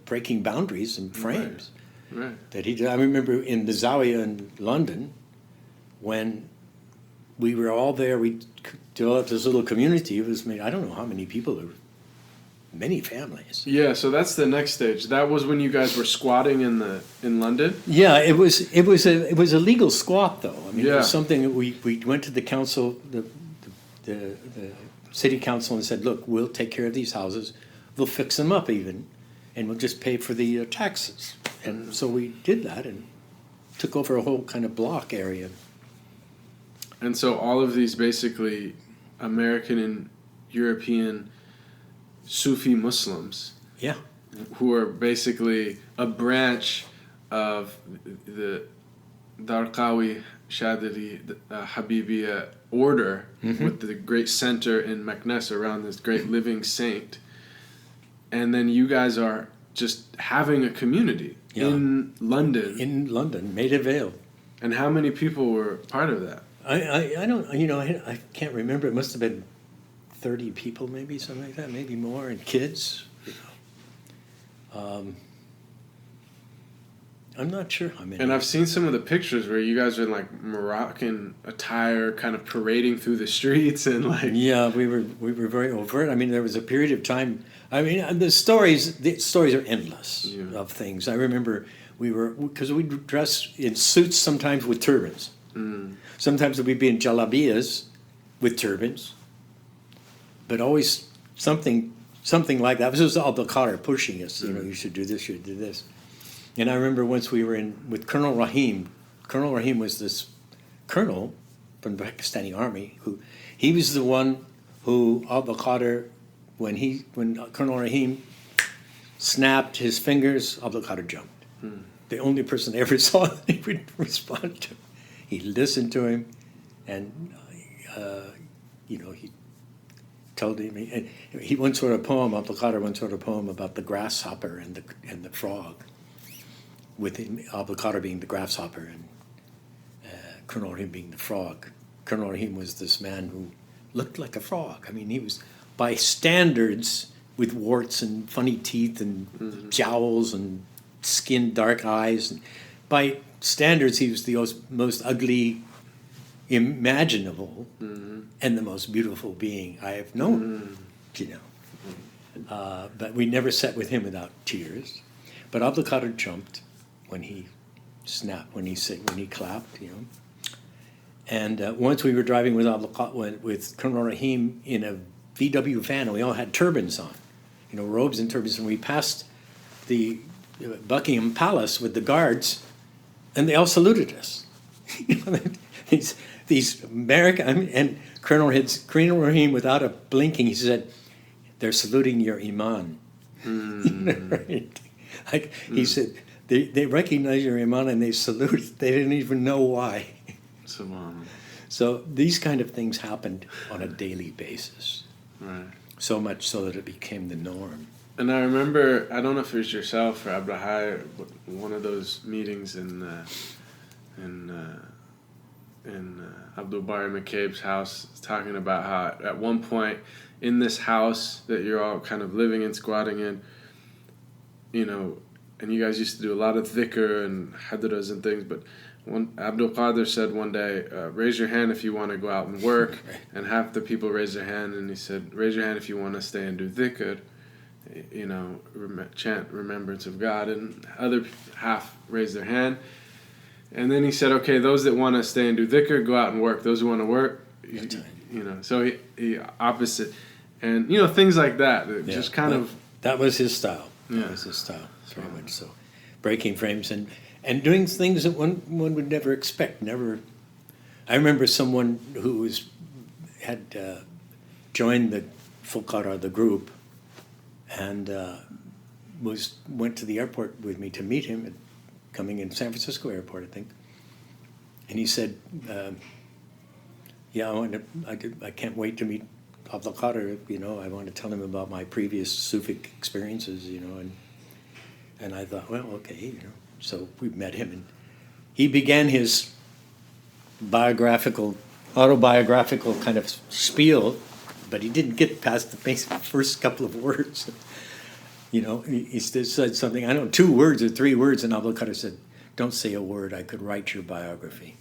breaking boundaries and frames. Right. That he did. I remember in the Zawiya in London, when we were all there, we developed this little community. It was, I don't know how many people there were. Many families. Yeah, so that's the next stage. That was when you guys were squatting in London? Yeah, it was a legal squat though. I mean, yeah. It was something that we went to the council, the city council, and said, look, we'll take care of these houses, we'll fix them up even, and we'll just pay for the taxes. And so we did that and took over a whole kind of block area. And so all of these basically American and European Sufi Muslims, yeah, who are basically a branch of the Darqawi Shadili Habibiyya order, with the great center in Meknes around this great living saint. And then you guys are just having a community in London. In London, Maida Vale. And how many people were part of that? I don't, I can't remember. It must have been 30 people, maybe, something like that, maybe more, and kids. I'm not sure how many. And I've seen some of the pictures where you guys are in like Moroccan attire, kind of parading through the streets and like. Yeah, we were very overt. I mean, there was a period of time. I mean, the stories are endless of things. I remember because we'd dress in suits sometimes with turbans. Sometimes we'd be in jalabiyas with turbans. But always something like that. This was Abdul Qadir pushing us. You should do this, you should do this. And I remember once we were with Colonel Rahim. Colonel Rahim was this colonel from the Pakistani army he was the one who Abdul Qadir, when Colonel Rahim snapped his fingers, Abdul Qadir jumped. The only person I ever saw that he would respond to. He listened to him, and he told him. And he once wrote a poem. Abdul Qadir once wrote a poem about the grasshopper and the frog, with Abdul Qadir being the grasshopper and Colonel Rahim being the frog. Colonel Rahim was this man who looked like a frog. I mean, he was, by standards, with warts and funny teeth and jowls and skin, dark eyes. And by standards, he was the most ugly imaginable and the most beautiful being I have known, but we never sat with him without tears. But Abdul Qadir jumped when he snapped, when he clapped, And once we were driving with Colonel Rahim in a VW van, and we all had turbans on, robes and turbans, and we passed the Buckingham Palace with the guards, and they all saluted us. These American, and Colonel Rahim, without a blinking, he said, "They're saluting your iman." Right? He said, they recognize your iman and they salute. They didn't even know why. So these kind of things happened on a daily basis. Right. So much so that it became the norm. And I remember, I don't know if it was yourself or Abdulhai, one of those meetings in Abdul Bari McCabe's house, talking about how at one point in this house that you're all kind of living in, squatting in, and you guys used to do a lot of dhikr and hadras and things, but Abdul Qadir said one day, raise your hand if you want to go out and work, and half the people raised their hand, and he said, raise your hand if you want to stay and do dhikr. chant remembrance of God, and other half raised their hand. And then he said, okay, those that want to stay and do dhikr, go out and work. Those who want to work, so he opposite. And, things like that. Just kind of... That was his style. Yeah. That was his style, very much so. Breaking frames and doing things that one would never expect. I remember someone who had joined the Fulkara, the group, and went to the airport with me to meet him, coming in San Francisco airport, I think. And he said, I can't wait to meet Abdul Qadir, I want to tell him about my previous Sufic experiences, and I thought, well, okay, so we met him, and he began his autobiographical kind of spiel, but he didn't get past the first couple of words. He said something, 2 words or 3 words, and Abdul Qadir said, don't say a word, I could write your biography.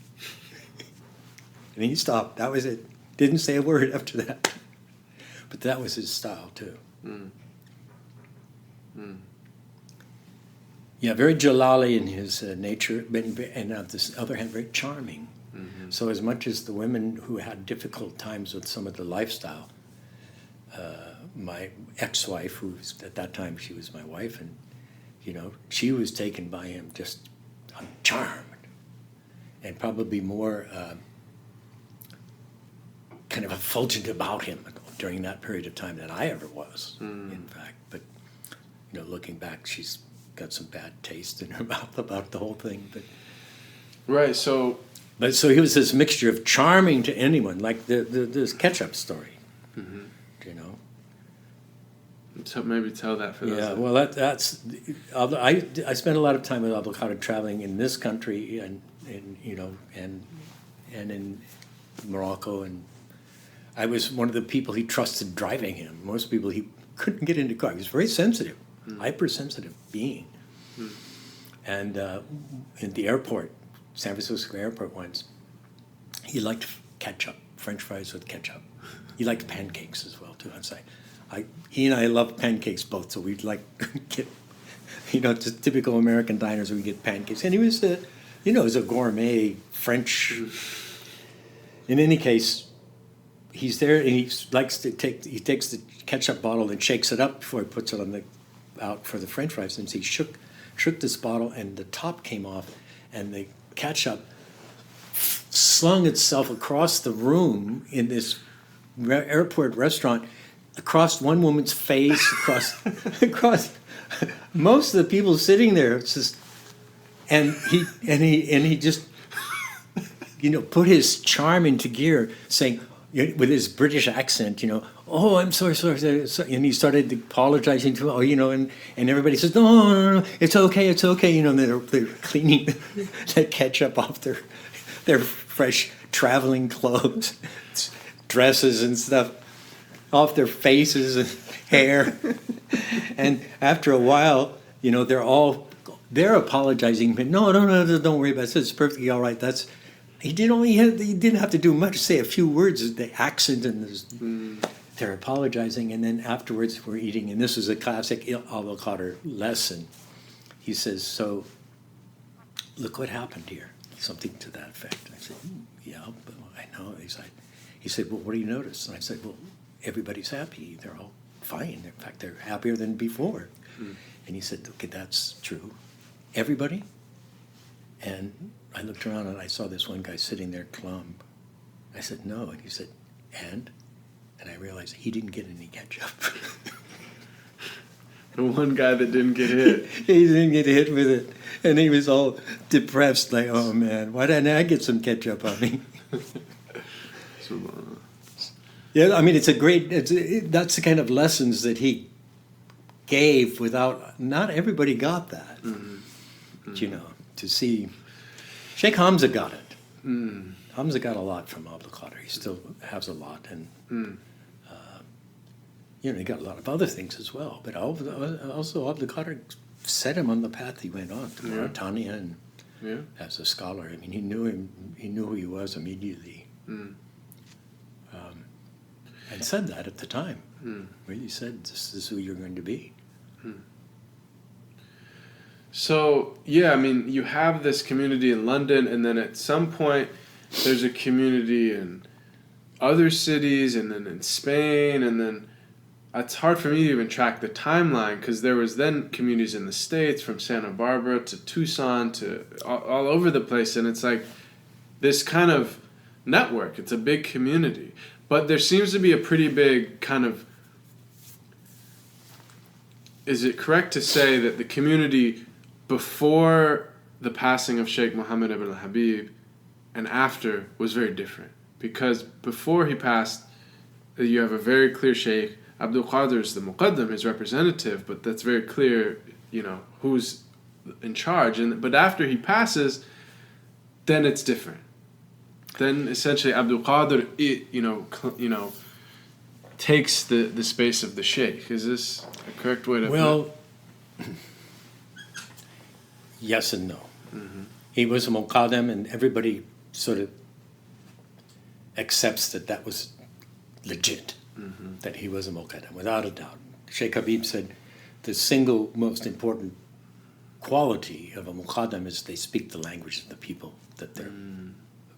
And he stopped, that was it. Didn't say a word after that. But that was his style, too. Yeah, very Jalali in his nature, and on the other hand, very charming. Mm-hmm. So as much as the women who had difficult times with some of the lifestyle, my ex-wife, who at that time she was my wife, and she was taken by him just charmed, and probably more kind of effulgent about him during that period of time than I ever was, in fact. But looking back, she's got some bad taste in her mouth about the whole thing. But right, so he was this mixture of charming to anyone, like this ketchup story. Mm-hmm. So maybe tell that for those. Yeah, well, that's I spent a lot of time with Abdul Qadir traveling in this country and in Morocco, and I was one of the people he trusted driving him. Most people he couldn't get into car. He was very sensitive, hypersensitive being. And in the airport, San Francisco airport once, he liked ketchup, French fries with ketchup. He liked pancakes as well too. He and I loved pancakes both, so we'd get, just typical American diners, we get pancakes. And he was was a gourmet French. In any case, he's there and he likes to takes the ketchup bottle and shakes it up before he puts it out for the French fries. And he shook this bottle and the top came off and the ketchup slung itself across the room in this airport restaurant, across one woman's face, across most of the people sitting there. It's just, and he just put his charm into gear, saying with his British accent, oh, I'm sorry, and he started apologizing to, and everybody says, no, it's okay, and they're cleaning the ketchup off their fresh traveling clothes, dresses and stuff, off their faces and hair. And after a while, they're apologizing, but no, don't worry about it. It's perfectly all right. He didn't have to do much, say a few words, the accent and they're apologizing, and then afterwards we're eating, and this is a classic Abdul Qadir lesson. He says, so look what happened here, something to that effect. I said, yeah, but I know. He said, well, what do you notice? And I said, well, everybody's happy. They're all fine. In fact, they're happier than before. And he said, okay, that's true. Everybody? And I looked around and I saw this one guy sitting there glum. I said, no. And he said, and I realized he didn't get any ketchup. The one guy that didn't get hit. He didn't get hit with it. And he was all depressed, like, oh man, why didn't I get some ketchup on me? Yeah, I mean, that's the kind of lessons that he gave not everybody got that. To see. Sheikh Hamza got it. Hamza got a lot from Abdul Qadir. He still has a lot. And, he got a lot of other things as well. But also Abdul Qadir set him on the path he went on to Mauritania and as a scholar. I mean, he knew him. He knew who he was immediately. and said that at the time. Really said, this is who you're going to be. So, yeah, I mean, you have this community in London, and then at some point there's a community in other cities, and then in Spain, and then it's hard for me to even track the timeline, because there was then communities in the States, from Santa Barbara to Tucson to all over the place, and it's like this kind of network. It's a big community. But there seems to be a pretty big kind of... Is it correct to say that the community before the passing of Sheikh Mohammed ibn al-Habib and after was very different? Because before he passed, you have a very clear Sheikh. Abdul Qadir is the Muqaddam, his representative, but that's very clear, who's in charge. But after he passes, then it's different. Then essentially Abdul Qadir, takes the space of the Sheikh. Is this a correct way to... Well, yes and no. He was a Muqaddam, and everybody sort of accepts that was legit, that he was a Muqaddam, without a doubt. Sheikh Habib said the single most important quality of a Muqaddam is they speak the language of the people that they're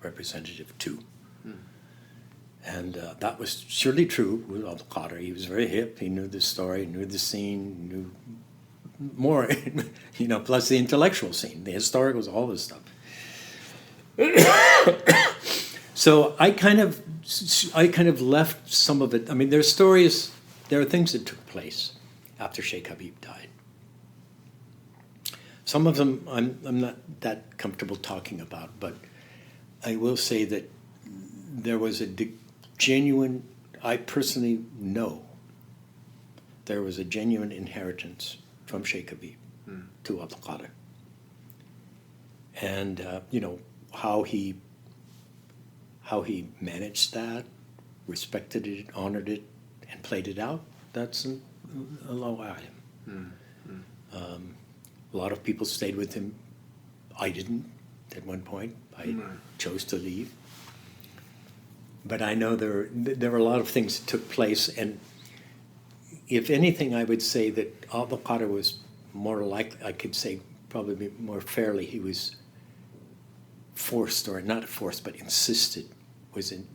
representative to. And that was surely true with Abdul Qadir. He was very hip. He knew the story, knew the scene, knew more, plus the intellectual scene. The historic was all this stuff. So I kind of left some of it. I mean, there are things that took place after Sheikh Habib died. Some of them I'm not that comfortable talking about, but I will say that there was a genuine, I personally know, there was a genuine inheritance from Sheikh Habib to Abdul Qadir. And, how he managed that, respected it, honored it, and played it out, that's Allahu A'lam. A lot of people stayed with him. I didn't at one point. I chose to leave. But I know there were a lot of things that took place, and if anything, I would say that Abdul Qadir was more like, I could say probably more fairly, he was forced, or not forced, but insisted,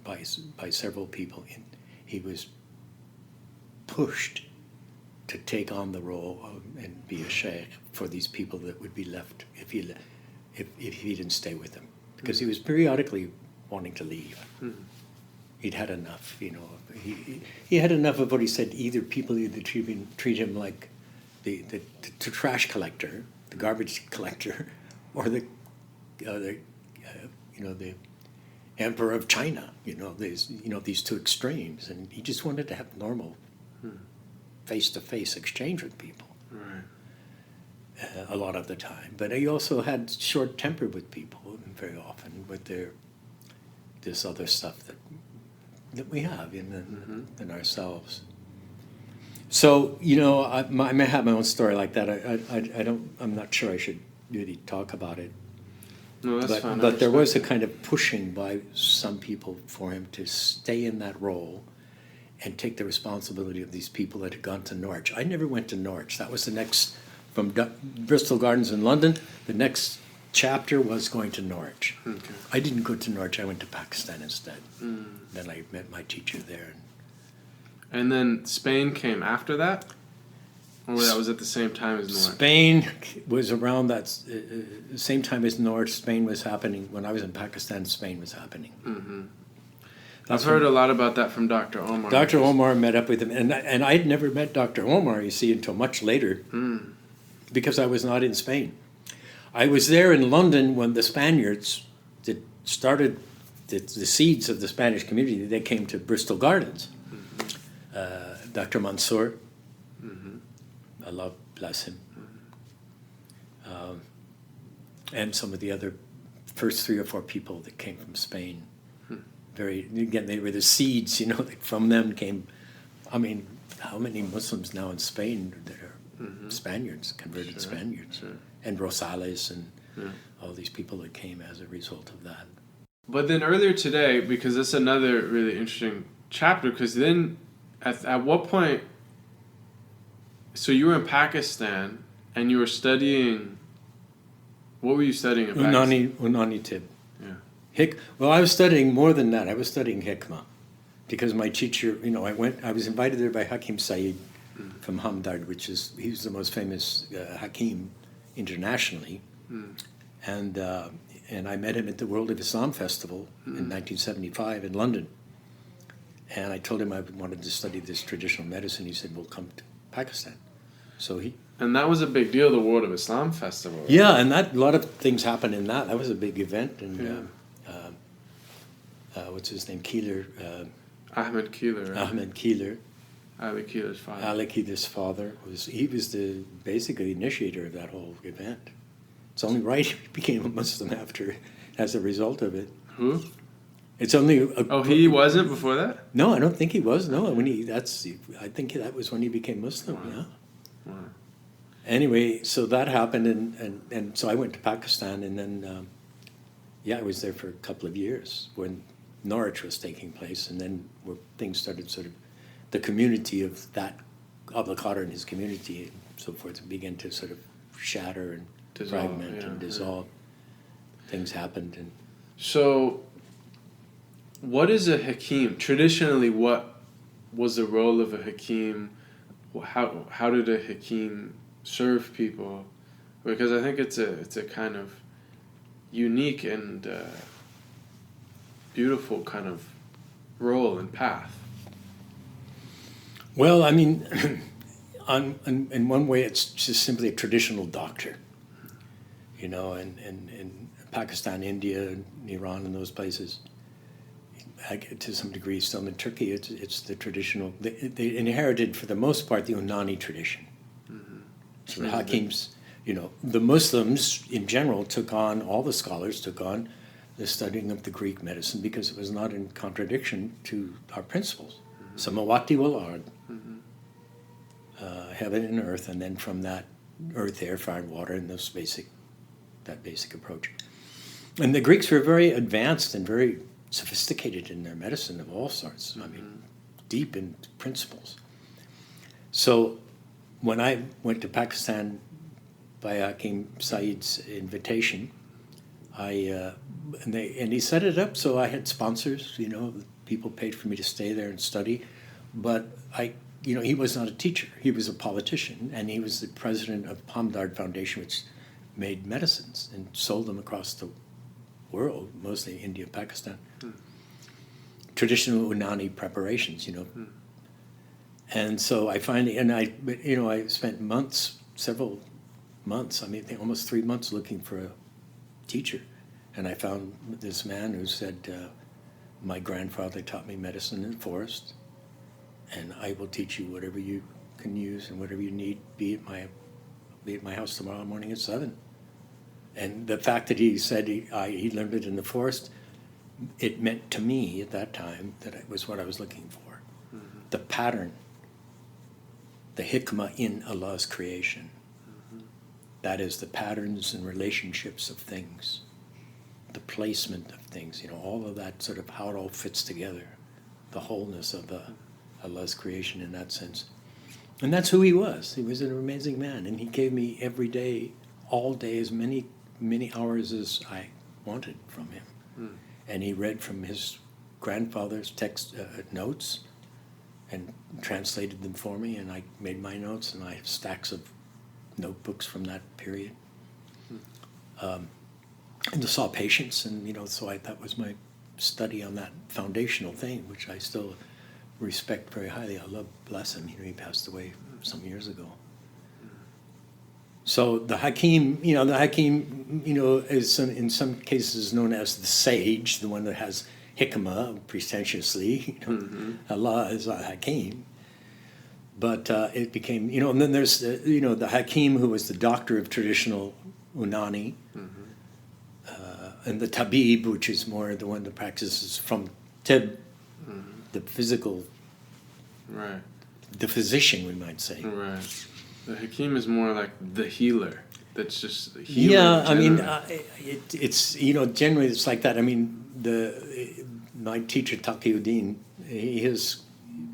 by several people. He was pushed to take on the role and be a sheikh for these people that would be left if he didn't stay with them, because he was periodically wanting to leave. He'd had enough, He had enough of what he said. People treat him like the trash collector, the garbage collector, or the emperor of China. These two extremes, and he just wanted to have normal, face-to-face exchange with people. A lot of the time, but he also had short temper with people very often with this other stuff that we have in ourselves. So I may have my own story like that. I'm not sure I should really talk about it. No, that's fine. But there was a kind of pushing by some people for him to stay in that role and take the responsibility of these people that had gone to Norwich. I never went to Norwich. That was the next, from Bristol Gardens in London, the next chapter was going to Norwich. Okay. I didn't go to Norwich. I went to Pakistan instead. Then I met my teacher there. And then Spain came after that? Or that was at the same time as Norwich? Spain was around that same time as Norwich. Spain was happening. When I was in Pakistan, Spain was happening. I've heard a lot about that from Dr. Omar. Dr. Omar met up with him. And I'd never met Dr. Omar, you see, until much later, because I was not in Spain. I was there in London when the Spaniards that started the seeds of the Spanish community. They came to Bristol Gardens. Dr. Mansour, Allah bless him, and some of the other first 3 or 4 people that came from Spain. They were the seeds, from them came. I mean, how many Muslims now in Spain that are Spaniards, converted Spaniards? Sure. And Rosales and all these people that came as a result of that. But then earlier today, because that's another really interesting chapter, because then at what point, so you were in Pakistan and you were studying, what were you studying in Pakistan? Unani Tib. Yeah. Well, I was studying more than that. I was studying Hikmah because my teacher, I was invited there by Hakim Saeed from Hamdard, he was the most famous Hakim internationally. And I met him at the World of Islam Festival in 1975 in London. And I told him I wanted to study this traditional medicine. He said, "Well, come to Pakistan." So And that was a big deal, the World of Islam Festival. Right? Yeah, and a lot of things happened in that. That was a big event. And what's his name? Keeler. Ahmed Keeler. Right? Ahmed Keeler. Ali Keeler's father. Ali Keeler's father was the basically initiator of that whole event. It's only right he became a Muslim as a result of it. Who? It's only. He wasn't before that? No, I don't think he was. No, I think that was when he became Muslim. Wow. Yeah. Wow. Anyway, so that happened, and so I went to Pakistan, and then I was there for a couple of years when Norwich was taking place, and then where things started sort of, the community of Abdul Qadir and his community and so forth began to sort of shatter and fragment and dissolve. Things happened. And so, what is a Hakim? Traditionally, what was the role of a Hakim? How did a Hakim serve people? Because I think it's a kind of unique and beautiful kind of role and path. Well, I mean, in one way, it's just simply a traditional doctor. In Pakistan, India, and Iran, and those places, to some degree, still in Turkey, it's the traditional. They inherited, for the most part, the Unani tradition. Mm-hmm. So the Hakims, the Muslims in general all the scholars took on the studying of the Greek medicine because it was not in contradiction to our principles. Samawati wal ard, heaven and earth, and then from that, earth, air, fire, and water, and that basic approach. And the Greeks were very advanced and very sophisticated in their medicine of all sorts. I mean, deep in principles. So when I went to Pakistan by Hakim Saeed's invitation, and he set it up so I had sponsors. People paid for me to stay there and study, but he was not a teacher. He was a politician, and he was the president of Hamdard Foundation, which made medicines and sold them across the world, mostly India and Pakistan. Traditional Unani preparations, And so I finally, I spent several months, I think almost 3 months looking for a teacher. And I found this man who said, my grandfather taught me medicine in the forest, and I will teach you whatever you can use and whatever you need, be at my house tomorrow morning at 7. And the fact that he said he learned it in the forest, it meant to me at that time that it was what I was looking for. Mm-hmm. The pattern, the hikmah in Allah's creation. Mm-hmm. That is the patterns and relationships of things, the placement of things, all of that sort of how it all fits together, the wholeness of Allah's creation in that sense. And that's who he was. He was an amazing man, and he gave me every day, all day, as many hours as I wanted from him. Mm. And he read from his grandfather's text notes and translated them for me, and I made my notes, and I have stacks of notebooks from that period. And I saw patients, and that was my study on that foundational thing, which I still respect very highly. Allah bless him. He passed away some years ago. So the Hakim, is in some cases known as the sage, the one that has hikmah, pretentiously. Allah is a Hakim. But it became, and then there's, the Hakim who was the doctor of traditional Unani, and the Tabib, which is more the one that practices from Tib, the physical, right? The physician, we might say. Right. The Hakim is more like the healer. That's just healer. Yeah, I mean, it's generally it's like that. I mean, my teacher Taqiyuddin his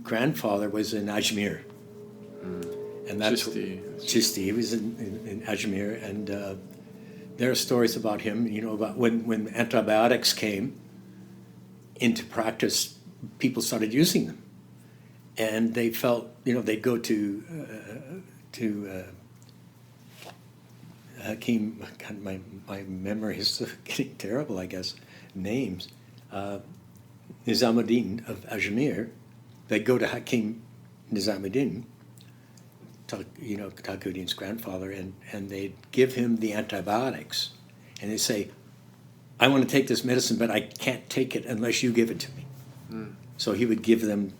grandfather was in Ajmer. And that's Chisti. He was in Ajmer, and there are stories about him, about when antibiotics came into practice, people started using them. And they felt, they'd go to Hakim, God, my memory is getting terrible, I guess, names. Nizamuddin of Ajmer, they'd go to Hakim Nizamuddin, Taqi-ud-Din's grandfather, and they'd give him the antibiotics. And they'd say, I want to take this medicine, but I can't take it unless you give it to me. So he would give them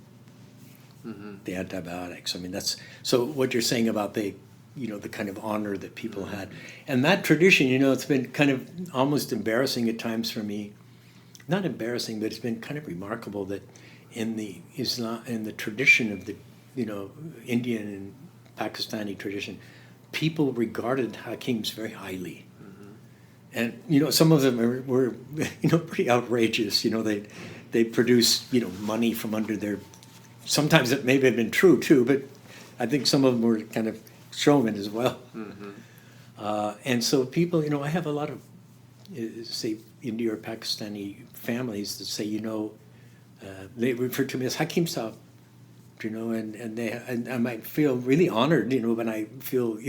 the antibiotics. I mean, so what you're saying about the kind of honor that people had. And that tradition, it's been kind of almost embarrassing at times for me. Not embarrassing, but it's been kind of remarkable that in the tradition of the, Indian and Pakistani tradition, people regarded Hakims very highly. And, some of them were pretty outrageous. They produce, money from under their, sometimes it may have been true too, but I think some of them were kind of showmen as well. And so people, I have a lot of, say, India or Pakistani families that say, they refer to me as Hakim Sahib, and I might feel really honored, when I feel,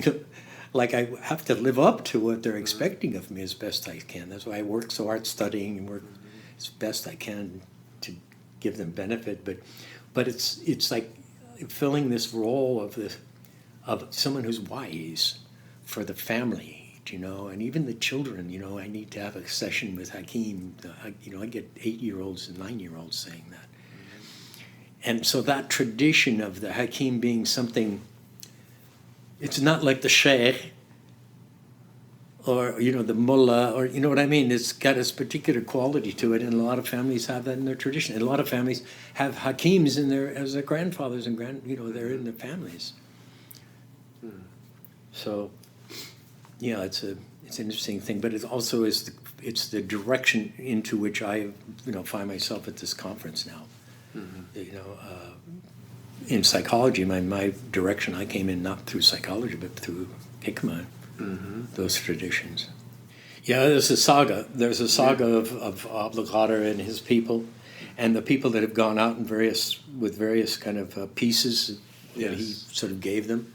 like I have to live up to what they're expecting of me as best I can. That's why I work so hard studying and work as best I can to give them benefit. But it's like filling this role of someone who's wise for the family, and even the children. I need to have a session with Hakim. I get 8-year-olds and 9-year-olds saying that. And so that tradition of the Hakim being something, it's not like the sheikh or, the mullah, or, what I mean? It's got this particular quality to it, and a lot of families have that in their tradition. And a lot of families have Hakims as their grandfathers and they're in their families. So, it's an interesting thing, but it also is it's the direction into which I, find myself at this conference now. In psychology, my direction, I came in not through psychology, but through Hikmah, those traditions. Yeah, there's a saga. There's a saga of Abdul Qadir and his people, and the people that have gone out with various kind of pieces that he sort of gave them.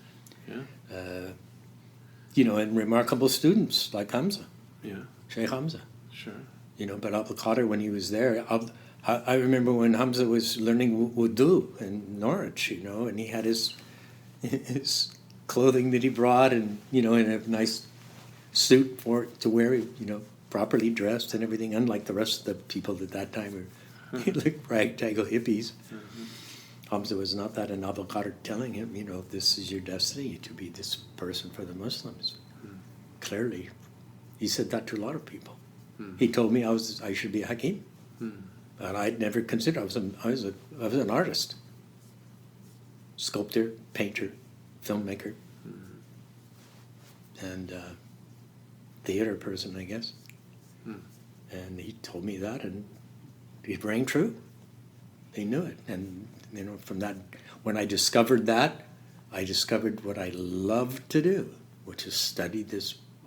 And remarkable students like Hamza. Sheikh Hamza. Sure. But Abdul Qadir, when he was there, I remember when Hamza was learning wudu in Norwich, and he had his clothing that he brought, and in a nice suit to wear, properly dressed and everything. Unlike the rest of the people at that time, who looked ragtag hippies. Hamza was not that, and Abdul Qadir telling him, this is your destiny to be this person for the Muslims. Clearly, he said that to a lot of people. He told me I should be a Hakim. And I'd never considered. I was an artist, sculptor, painter, filmmaker, and theater person, I guess. And he told me that, and it rang true. He knew it, and from that, when I discovered that, I discovered what I love to do, which is study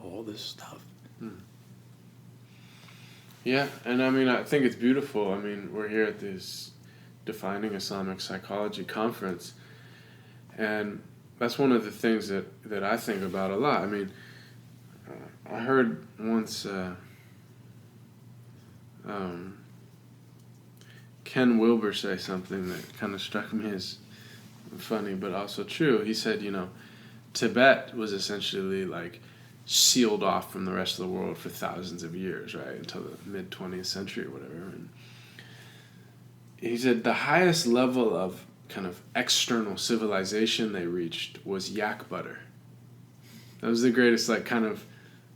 all this stuff. Yeah, and I think it's beautiful. We're here at this Defining Islamic Psychology conference, and that's one of the things that I think about a lot. I heard once Ken Wilber say something that kind of struck me as funny, but also true. He said, Tibet was essentially like sealed off from the rest of the world for thousands of years, right, until the mid-20th century or whatever. And he said the highest level of kind of external civilization they reached was yak butter. That was the greatest kind of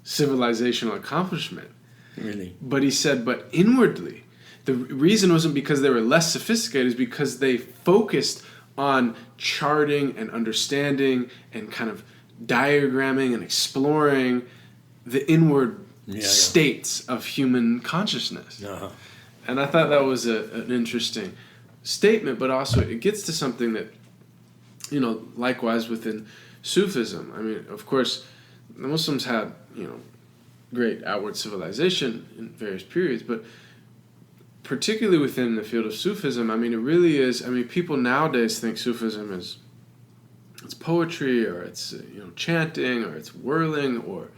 civilizational accomplishment. Really? But he said, but inwardly, the reason wasn't because they were less sophisticated, it's because they focused on charting and understanding and kind of diagramming and exploring the inward states of human consciousness. And I thought that was an interesting statement, but also it gets to something that, likewise within Sufism. I mean, of course, the Muslims had, great outward civilization in various periods, but particularly within the field of Sufism, I mean, it really is. I mean, people nowadays think Sufism is it's poetry, or it's chanting, or it's whirling, or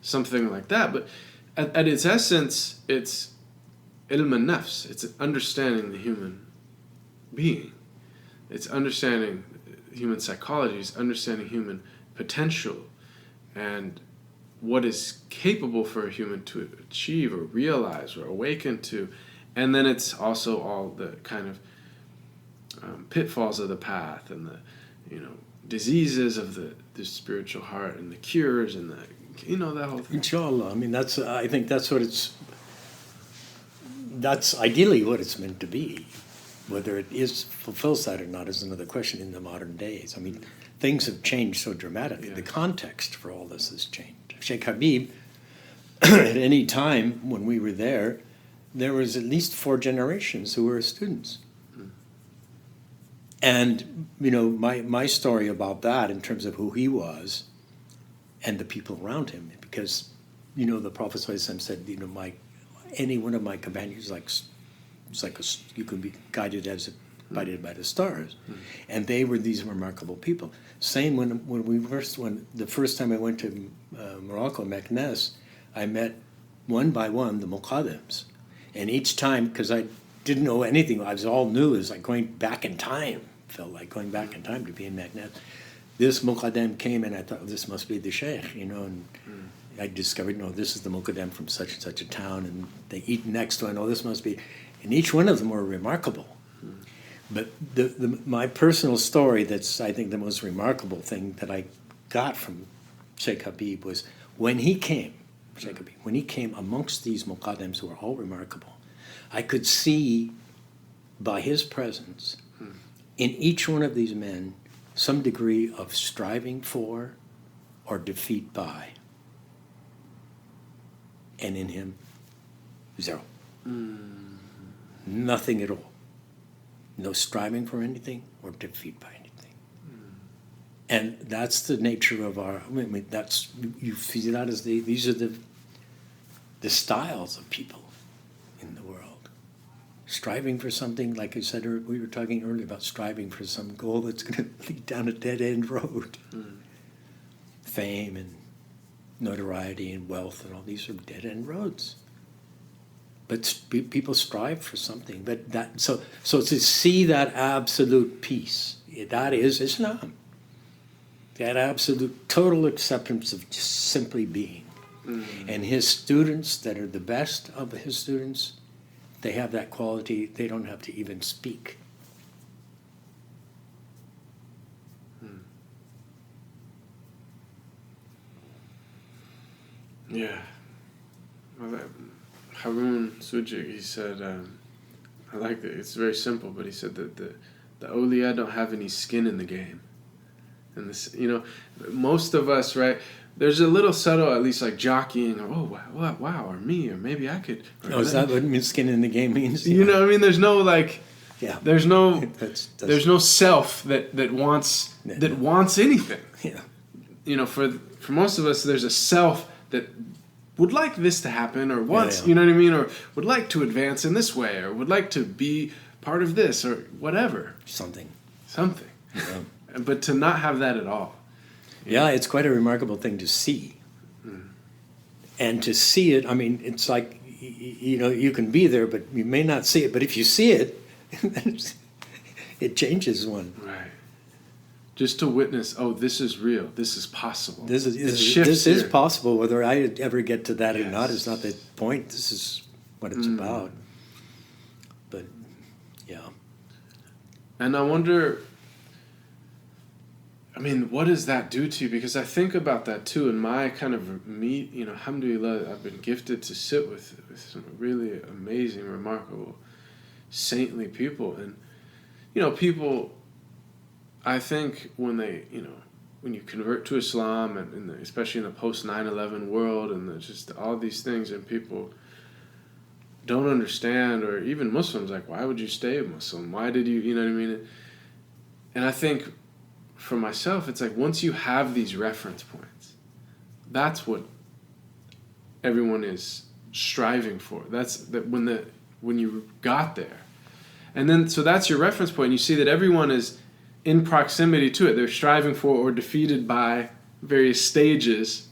something like that. But at its essence, it's ilm al-nafs. It's understanding the human being. It's understanding human psychology. It's understanding human potential, and what is capable for a human to achieve or realize or awaken to. And then it's also all the kind of pitfalls of the path, and the diseases of the spiritual heart, and the cures, and that whole thing. Inshallah. I mean, I think that's ideally what it's meant to be. Whether it fulfills that or not is another question in the modern days. I mean, things have changed so dramatically. Yeah. The context for all this has changed. Sheikh Habib, at any time when we were there was at least 4 generations who were his students. And, my story about that in terms of who he was and the people around him, because, the Prophet ﷺ said, any one of my companions you can be guided by the stars. And they were these remarkable people. Same when the first time I went to Morocco, Meknes, I met one by one the Muqaddims. And each time, because I didn't know anything, I was all new, it was like going back in time. Felt like going back in time to be in Meknes. This Muqaddam came, and I thought, this must be the Sheikh, and I discovered, no, this is the Muqaddam from such and such a town, and they eat next to it, oh, this must be, and each one of them were remarkable. But my personal story that's, I think, the most remarkable thing that I got from Sheikh Habib was when he came amongst these Muqaddams who were all remarkable, I could see by his presence in each one of these men some degree of striving for or defeat by. And in him, 0. Nothing at all. No striving for anything or defeat by anything. And that's the nature of you see that as these are the styles of people in the world. Striving for something, like I said, we were talking earlier about striving for some goal that's going to lead down a dead-end road. Fame and notoriety and wealth and all these are dead-end roads. But people strive for something. But so to see that absolute peace, that is Islam. That absolute total acceptance of just simply being. And his students that are the best of his students, they have that quality. They don't have to even speak. Yeah. Well, Harun Sujik, he said, I like it. It's very simple, but he said that the awliya don't have any skin in the game. And this, most of us, right? There's a little subtle, at least like jockeying, or wow, or me, or maybe I could. Is that what skin in the game means? You know what I mean? There's no there's no there's no self that wants anything. Yeah. For most of us, there's a self that would like this to happen, or wants, Yeah. you know what I mean, or would like to advance in this way, or would like to be part of this, or whatever. Something. Yeah. But to not have that at all. Yeah, it's quite a remarkable thing to see. And to see it, I mean, it's like, you can be there, but you may not see it. But if you see it, it changes one. Right. Just to witness, this is real. This is possible. This is possible. Whether I ever get to that or not is not the point. This is what it's about. But, yeah. And I wonder, what does that do to you? Because I think about that too. In my kind of alhamdulillah, I've been gifted to sit with some really amazing, remarkable, saintly people. And, people, I think when they, when you convert to Islam, and especially in the post 9/11 world, and just all these things, and people don't understand, or even Muslims, like, why would you stay a Muslim? Why did you know what I mean? And I think for myself, it's like once you have these reference points, that's what everyone is striving for. That's that when you got there. And then, so that's your reference point. You see that everyone is in proximity to it. They're striving for or defeated by various stages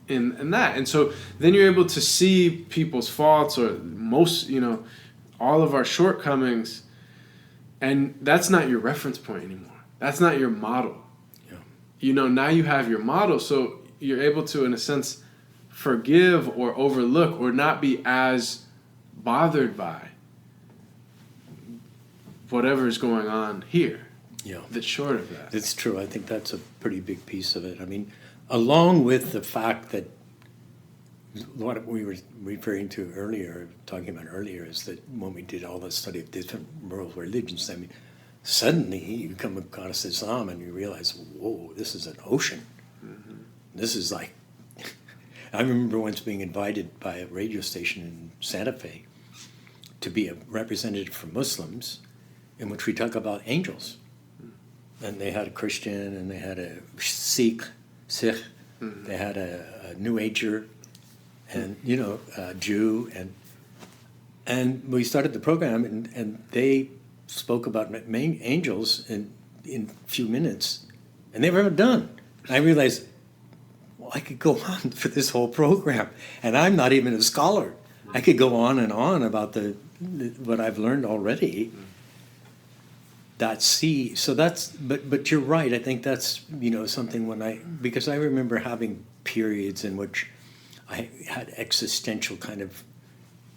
in that. And so then you're able to see people's faults, or most, all of our shortcomings. And that's not your reference point anymore. That's not your model. Yeah. Now you have your model. So you're able to, in a sense, forgive or overlook or not be as bothered by whatever's going on here. Yeah. That's short of that. It's true. I think that's a pretty big piece of it. I mean, along with the fact that what we were talking about earlier, is that when we did all the study of different world religions, I mean, suddenly you come across Islam and you realize, whoa, this is an ocean. Mm-hmm. This is like, I remember once being invited by a radio station in Santa Fe to be a representative for Muslims, in which we talk about angels. And they had a Christian, and they had a Sikh, mm-hmm. They had a New Ager, and a Jew, and we started the program, and they spoke about angels in a few minutes, and they were done. I realized, well, I could go on for this whole program, and I'm not even a scholar. I could go on and on about what I've learned already. But you're right. I think that's something because I remember having periods in which I had existential kind of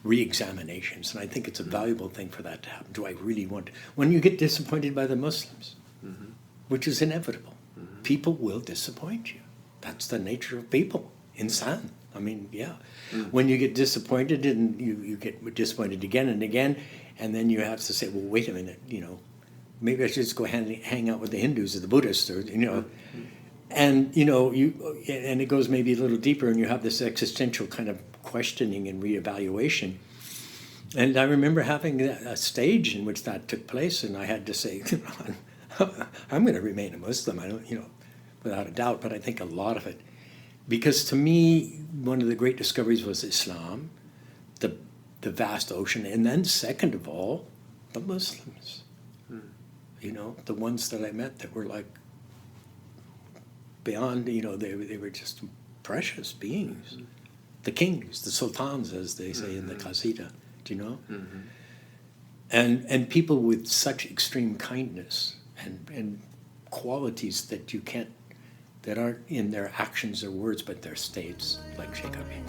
re-examinations, and I think it's a valuable thing for that to happen. Do I really want when you get disappointed by the Muslims, mm-hmm. which is inevitable, mm-hmm. people will disappoint you. That's the nature of people. Insan. I mean, yeah. Mm-hmm. When you get disappointed, and you get disappointed again and again, and then you have to say, well, wait a minute, maybe I should just go hang out with the Hindus or the Buddhists, or mm-hmm. and and it goes maybe a little deeper, and you have this existential kind of questioning and reevaluation. And I remember having a stage in which that took place, and I had to say, I'm going to remain a Muslim. I don't, without a doubt. But I think a lot of it, because to me, one of the great discoveries was Islam, the vast ocean, and then second of all, the Muslims. The ones that I met that were like beyond, they were just precious beings. Mm-hmm. The kings, the sultans, as they say mm-hmm. in the Qasida, Mm-hmm. And people with such extreme kindness and qualities that you can't, that aren't in their actions or words, but their states, like Sheikh Hakim.